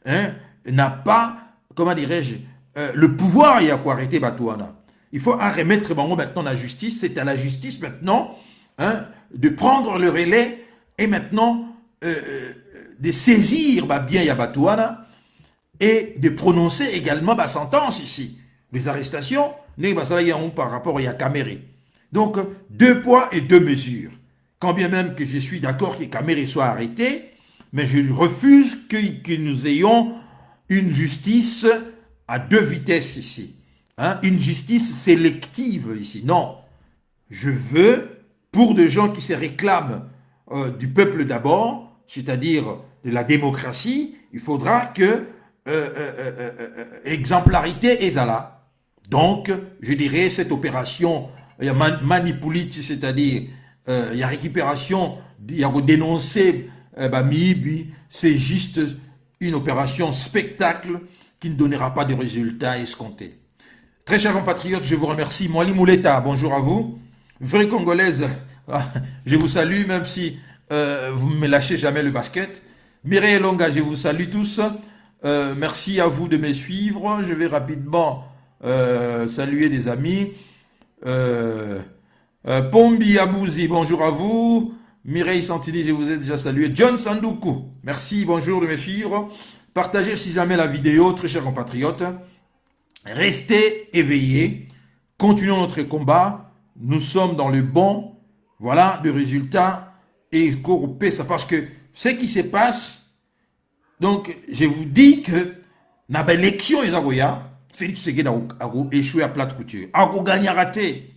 n'a pas, comment dirais-je, le pouvoir il y a quoi arrêter Batouana. Il faut en remettre maintenant la justice. C'est à la justice maintenant de prendre le relais et maintenant de saisir bien Yabatouana et de prononcer également la sentence ici. Les arrestations, par rapport à Yakamere. Donc, 2 poids et 2 mesures. Quand bien même que je suis d'accord que Kamere soit arrêté, mais je refuse que nous ayons une justice à 2 vitesses ici. Une justice sélective ici. Non. Je veux, pour des gens qui se réclament du peuple d'abord, c'est-à-dire de la démocratie, il faudra que exemplarité est là. Donc, je dirais, cette opération, il y a manipulite, c'est-à-dire il y a récupération, il y a dénoncer Mibi, c'est juste une opération spectacle qui ne donnera pas de résultats escomptés. Très chers compatriotes, je vous remercie. Mwali Mouleta, bonjour à vous. Vraie Congolaise, je vous salue, même si vous ne me lâchez jamais le basket. Mireille Longa, je vous salue tous. Merci à vous de me suivre. Je vais rapidement saluer des amis. Pombi Abouzi, bonjour à vous. Mireille Santini, je vous ai déjà salué. John Sandoukou, merci, bonjour de me suivre. Partagez si jamais la vidéo, très chers compatriotes. Restez éveillés. Continuons notre combat. Nous sommes dans le bon, voilà, de résultats et ça parce que ce qui se passe, donc je vous dis que dans l'élection, Félix Tshisekedi a échoué à plate couture. A gagné raté.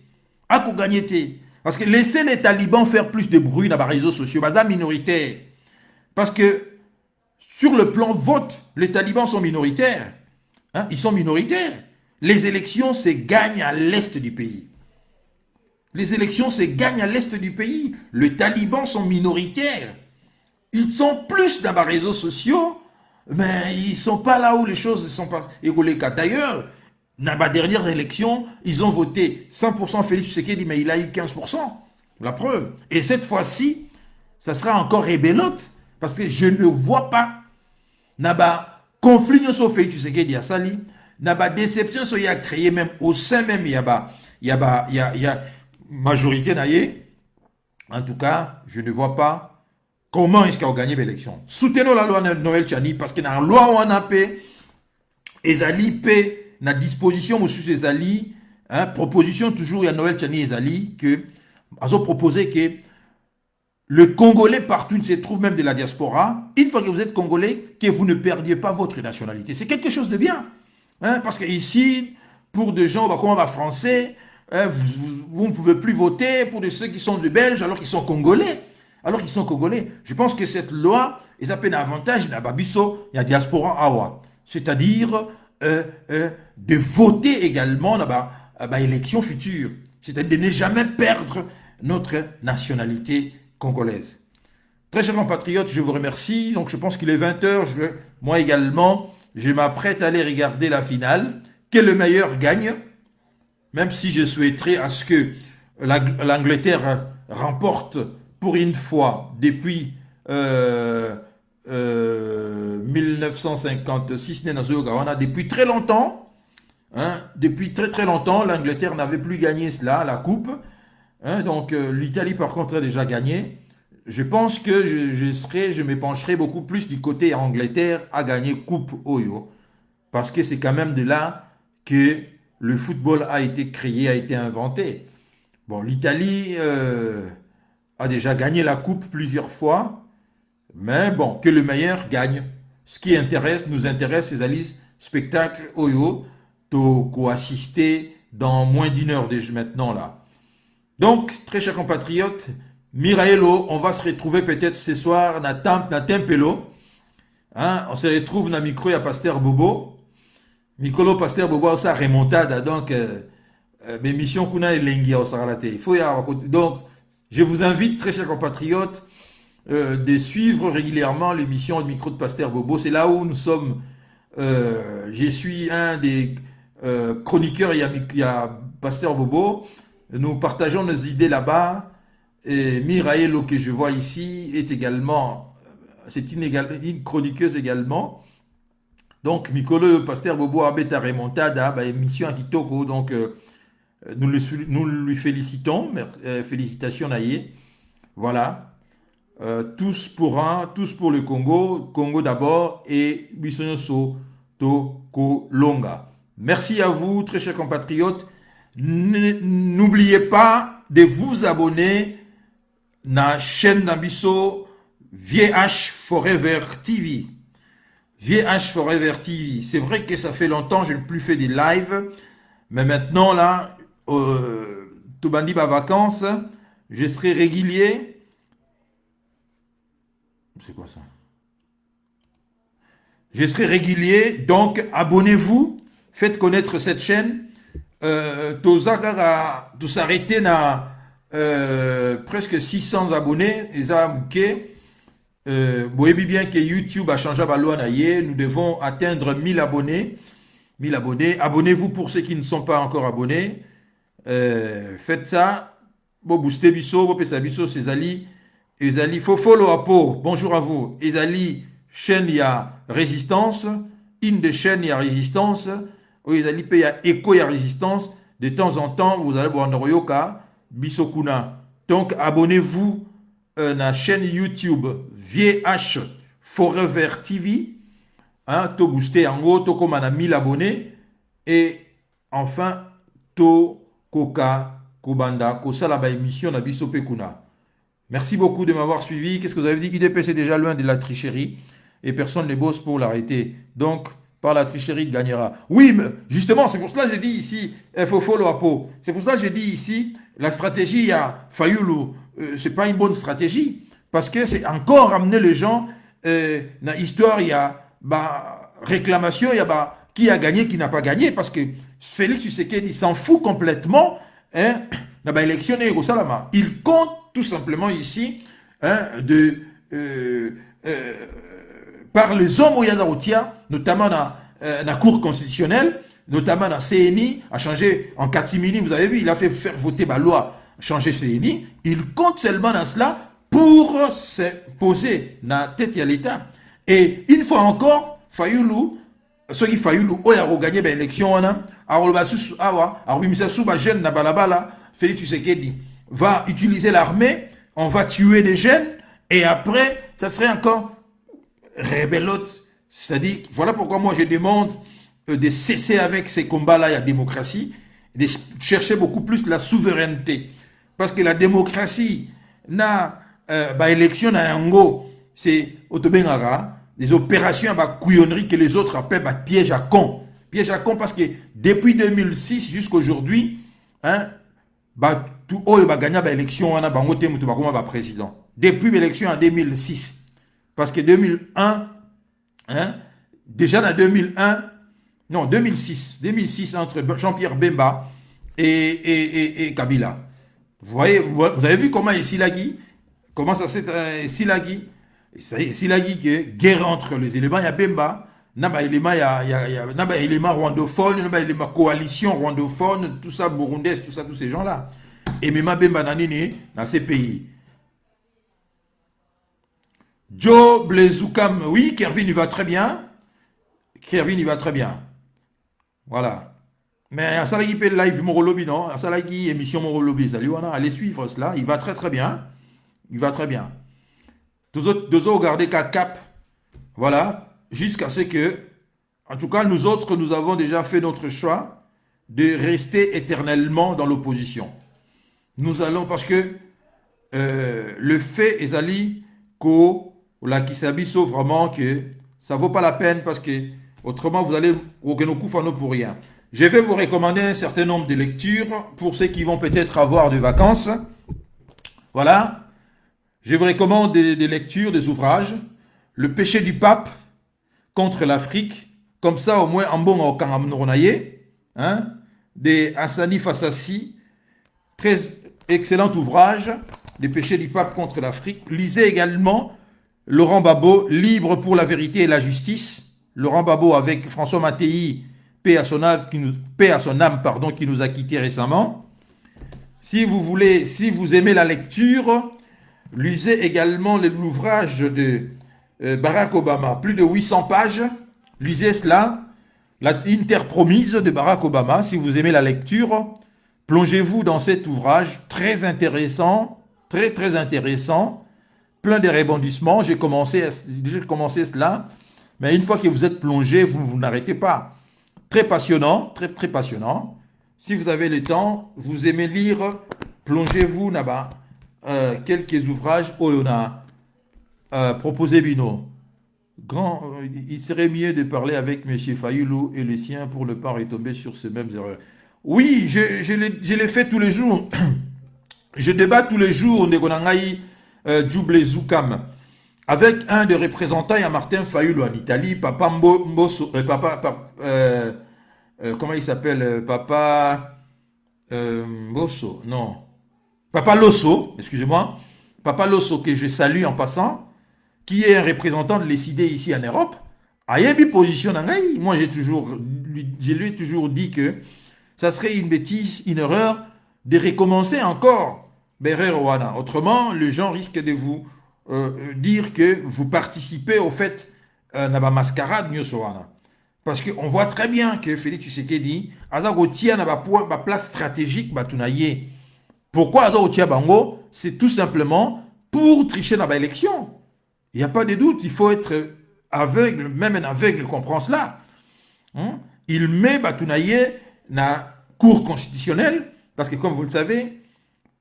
A gagné. Parce que laissez les talibans faire plus de bruit dans les réseaux sociaux, c'est minoritaire. Parce que sur le plan vote, les talibans sont minoritaires. Ils sont minoritaires. Les élections se gagnent à l'est du pays. Les élections se gagnent à l'est du pays. Les talibans sont minoritaires. Ils sont plus dans les réseaux sociaux, mais ils ne sont pas là où les choses ne sont pas. D'ailleurs, dans la dernière élection, ils ont voté 100% Félix Tshisekedi, mais il a eu 15%. La preuve. Et cette fois-ci, ça sera encore rébellote, parce que je ne vois pas naba conflit sur Félix Tshisekedi à Sali, naba déception sur y a créé même au sein même il y a majorité naïe. En tout cas, je ne vois pas comment est-ce qu'on a gagné l'élection. Soutenons la loi de Noël Tchani parce que dans la loi on a paix, Ezali paix, na disposition monsieur Ezali, proposition toujours il y a Noël Tchani Ezali que ils ont proposé que le Congolais partout, il se trouve même de la diaspora, une fois que vous êtes Congolais, que vous ne perdiez pas votre nationalité. C'est quelque chose de bien. Parce que ici, pour des gens comme on va français, vous ne pouvez plus voter pour ceux qui sont de Belges alors qu'ils sont Congolais. Je pense que cette loi, ils appellent un avantage, il y a Babiso, il y a diaspora Awa. C'est-à-dire de voter également dans l'élection future. C'est-à-dire de ne jamais perdre notre nationalité congolaise. Très chers compatriotes, je vous remercie. Donc je pense qu'il est 20 heures. Moi également, je m'apprête à aller regarder la finale. Que le meilleur gagne, même si je souhaiterais à ce que l'Angleterre remporte pour une fois depuis 1956, depuis très longtemps, hein, depuis très très longtemps, l'Angleterre n'avait plus gagné cela, la coupe. Hein, donc l'Italie par contre a déjà gagné. Je pense que je me pencherai beaucoup plus du côté Angleterre à gagner coupe Oyo. Parce que c'est quand même de là que le football a été créé, a été inventé. Bon, l'Italie a déjà gagné la coupe plusieurs fois, mais bon, que le meilleur gagne. Ce qui nous intéresse, c'est les spectacles Oyo, to assister dans moins d'une heure déjà maintenant là. Donc, très chers compatriotes, Miraelo, on va se retrouver peut-être ce soir na Tempelo. Hein, on se retrouve dans le micro, il y a Pasteur Bobo. Nicolo Pasteur Bobo, ça remontada. Donc, mes missions qu'on a les au Saralate. Il faut y avoir. Donc, je vous invite, très chers compatriotes, de suivre régulièrement l'émission de micro de Pasteur Bobo. C'est là où nous sommes. Je suis un des chroniqueurs. Il y a Pasteur Bobo. Nous partageons nos idées là-bas. Et Miraelo, que je vois ici, est également. C'est une chroniqueuse également. Donc, Mikolo Pasteur Bobo Abeta Remontada, émission à Kitoko. Donc, nous lui félicitons. Félicitations, Naye. Voilà. Tous pour un, tous pour le Congo. Congo d'abord et Bisonyoso Toko Longa. Merci à vous, très chers compatriotes. N'oubliez pas de vous abonner à la chaîne Nabiso VH Forever TV. VH Forever TV. C'est vrai que ça fait longtemps que je n'ai plus fait des lives. Mais maintenant, là, Tobandi va vacances. Je serai régulier. C'est quoi ça? Je serai régulier. Donc, abonnez-vous. Faites connaître cette chaîne. Tout s'arrêter na presque 600 abonnés. Et ça a vous voyez bien que YouTube a changé la loi. Nous devons atteindre 1000 abonnés. 1000 abonnés. Abonnez-vous pour ceux qui ne sont pas encore abonnés. Faites ça. Bon, boostez biso, bon, pesa biso, c'est Zali. Ezali, faut follow apo. Bonjour à vous. Ezali, chaîne, il y a résistance. In de chaîne, il y a résistance. Ezali, il y a écho, il y a résistance. De temps en temps, vous allez voir Noroyoka, Bisokuna. Donc, abonnez-vous à la chaîne YouTube VH Forever TV. Hein, to booster en gros, to comme on a 1000 abonnés. Et enfin, to koka kobanda kosala ba émission na biso pekuna. Merci beaucoup de m'avoir suivi. Qu'est-ce que vous avez dit? IDP, c'est déjà loin de la tricherie. Et personne ne bosse pour l'arrêter. Donc, par la tricherie, il gagnera. Oui, mais justement, c'est pour cela que j'ai dit ici, Fofolo Apo. C'est pour cela que j'ai dit ici, la stratégie à Fayoulou, ce n'est pas une bonne stratégie. Parce que c'est encore amener les gens dans l'histoire, il y a réclamation, il y a qui a gagné, qui n'a pas gagné. Parce que Félix Tshisekedi s'en fout complètement. Hein, l'élection il compte tout simplement ici par les hommes au Yanaroutia, notamment dans la Cour constitutionnelle, notamment dans CNI, a changé en catimini, vous avez vu, il a fait faire voter la loi, changer CNI, il compte seulement dans cela pour se poser dans la tête de l'État. Et une fois encore, Fayoulou, ceux qui Fayoulou, ils ont gagné l'élection, Félix Tshisekedi va utiliser l'armée, on va tuer des jeunes, et après, ça serait encore rébelote. C'est-à-dire, voilà pourquoi moi je demande de cesser avec ces combats-là, il y a démocratie, de chercher beaucoup plus la souveraineté. Parce que la démocratie, élection, c'est des opérations à couillonnerie que les autres appellent piège à con. Piège à con parce que depuis 2006 jusqu'à aujourd'hui, hein, tout haut va gagner l'élection, on a président. Depuis l'élection en 2006. Parce que 2001, hein, déjà en 2001, non, 2006 entre Jean-Pierre Bemba et Kabila. Vous avez vu comment est Silagi? Comment ça s'est Silagi? Silagi qui est guerre entre les éléments, il y a Bemba. Naba élément, naba élément rwandophone, naba élément coalition rwandophone, tout ça, burundaise, tout ça, tous ces gens-là. Et même Bemba nanini dans ces pays. Joe Blezukam, oui, Kervin, il va très bien. Kervin, il va très bien. Voilà. Mais à Salagi live Morolobi, non? À Salagi émission Morolobi, salut, allez suivre cela. Il va très très bien. Il va très bien. Deux autres regardez qu'à cap. Voilà. Jusqu'à ce que, en tout cas, nous autres, nous avons déjà fait notre choix de rester éternellement dans l'opposition. Nous allons, parce que le fait, Ezali, la Kisabi sauve vraiment que ça ne vaut pas la peine parce que autrement vous allez au Genokufano pour rien. Je vais vous recommander un certain nombre de lectures pour ceux qui vont peut-être avoir des vacances. Voilà. Je vous recommande des lectures, des ouvrages. Le péché du pape contre l'Afrique. Comme ça, au moins, en bon au Kangamnournaye. Hein, des Hassani Fassassi. Très excellent ouvrage. Le péché du pape contre l'Afrique. Lisez également Laurent Gbagbo, Libre pour la vérité et la justice. Laurent Gbagbo avec François Mattei, paix à son âme, qui nous a quittés récemment. Si vous voulez, si vous aimez la lecture, lisez également l'ouvrage de Barack Obama, plus de 800 pages. Lisez cela, la Interpromise de Barack Obama. Si vous aimez la lecture, plongez-vous dans cet ouvrage très intéressant, très intéressant, plein de rebondissements. J'ai commencé cela, mais une fois que vous êtes plongé, vous n'arrêtez pas. Très passionnant, très passionnant. Si vous avez le temps, vous aimez lire, plongez-vous là-bas. Quelques ouvrages on a proposé Bino. Il serait mieux de parler avec M. Fayoulou et le sien pour ne pas retomber sur ces mêmes erreurs. Oui, je l'ai fait tous les jours. Je débat tous les jours Negonangaï Djouble Zoukam avec un des représentants, il y a Martin Fayoulou en Italie, Papa Mbosso, comment il s'appelle, Papa Mbosso, non. Papa Losso, excusez-moi, Papa Losso que je salue en passant, qui est un représentant de l'ECD ici en Europe, a une position dans Gaï. Moi, je lui ai toujours dit que ça serait une bêtise, une erreur de recommencer encore. Autrement, les gens risquent de vous dire que vous participez au fait à la mascarade. Parce qu'on voit très bien que Félix Tshisekedi a ma place stratégique. Pourquoi Azagotia Bango? C'est tout simplement pour tricher dans l'élection. Il n'y a pas de doute, il faut être aveugle, même un aveugle comprend cela. Il met Batounaye dans la Cour constitutionnelle, parce que comme vous le savez,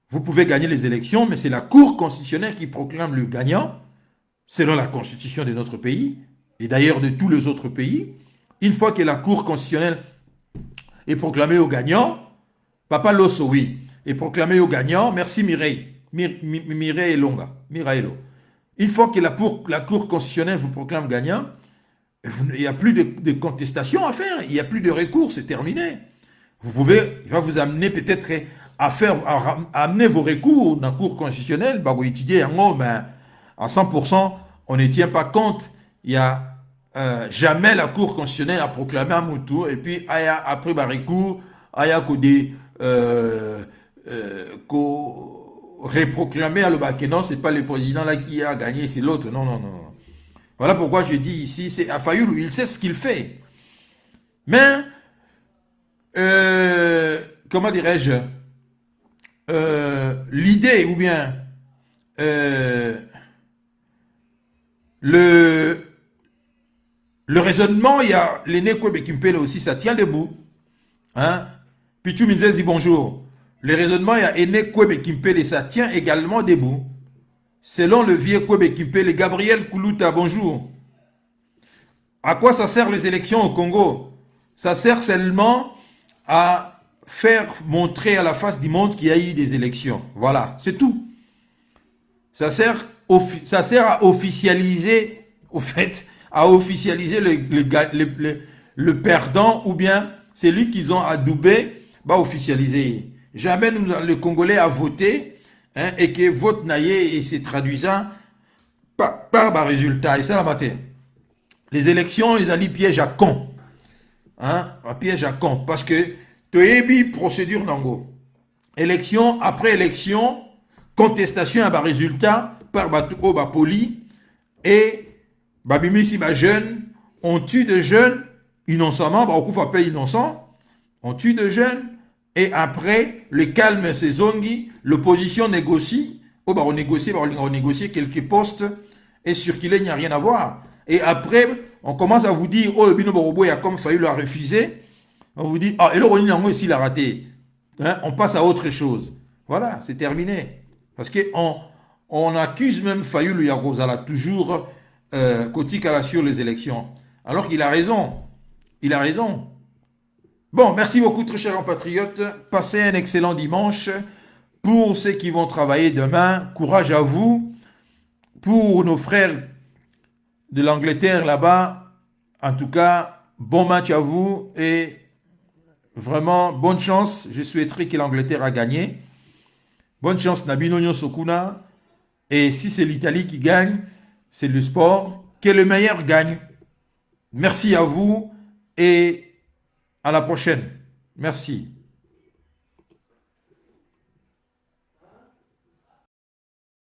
vous pouvez gagner les élections, mais c'est la Cour constitutionnelle qui proclame le gagnant, selon la constitution de notre pays, et d'ailleurs de tous les autres pays. Une fois que la Cour constitutionnelle est proclamée au gagnant, Papa Losso, oui, est proclamé au gagnant, merci Mireille, Mireille Longa, Miraelo. Une fois que la Cour constitutionnelle vous proclame gagnant, il n'y a plus de contestation à faire, il n'y a plus de recours, c'est terminé. Il va vous amener peut-être à amener vos recours dans la Cour constitutionnelle, vous étudier mais à 100%, on ne tient pas compte. Il n'y a jamais la Cour constitutionnelle a proclamé un moutou, et puis après le recours, il y a des réproclamer à le non, c'est pas le président là qui a gagné, c'est l'autre. Non. Voilà pourquoi je dis ici, c'est Fayoulou, il sait ce qu'il fait. Mais, comment dirais-je, l'idée ou bien le raisonnement, il y a l'aîné Kwebe Kimpele aussi, ça tient debout. Hein? Pichu Minzé dit bonjour. Le raisonnement, il y a Aîné Kwebe Kimpele, ça tient également debout. Selon le vieux Kwebe Kimpele, Gabriel Koulouta, bonjour. À quoi ça sert les élections au Congo? Ça sert seulement à faire montrer à la face du monde qu'il y a eu des élections. Voilà, c'est tout. Ça sert à officialiser, au fait, à officialiser le perdant ou bien celui qu'ils ont adoubé, va officialiser. Jamais nous, le Congolais a voté hein, et que vote naïe et s'est traduisant par un résultat. Et ça, la matière. Les élections, ils ont dit piège à con. Hein, un piège à con. Parce que tu as procédure nango. Élection après élection, contestation à un résultat par Batouko Bapoli et Babimisi jeunes, on tue des jeunes innocemment, Baoukou pas innocent, on tue des jeunes et après le calme se zongi, l'opposition négocie, on négocie quelques postes et sur qui il n'y a rien à voir. Et après, on commence à vous dire, oh, Bino Borobo, il a comme failli l'a refuser. On vous dit, ah, et le Roni Nango ici l'a raté. Hein, on passe à autre chose. Voilà, c'est terminé. Parce qu'on accuse même Fayulu Yagozala toujours Kotikala sur les élections. Alors qu'il a raison. Il a raison. Bon, merci beaucoup, très chers compatriotes. Passez un excellent dimanche. Pour ceux qui vont travailler demain, courage à vous. Pour nos frères de l'Angleterre là-bas, en tout cas, bon match à vous et vraiment bonne chance. Je souhaiterais que l'Angleterre a gagné. Bonne chance, Nabino Sokuna. Et si c'est l'Italie qui gagne, c'est le sport, que le meilleur gagne. Merci à vous et à la prochaine. Merci.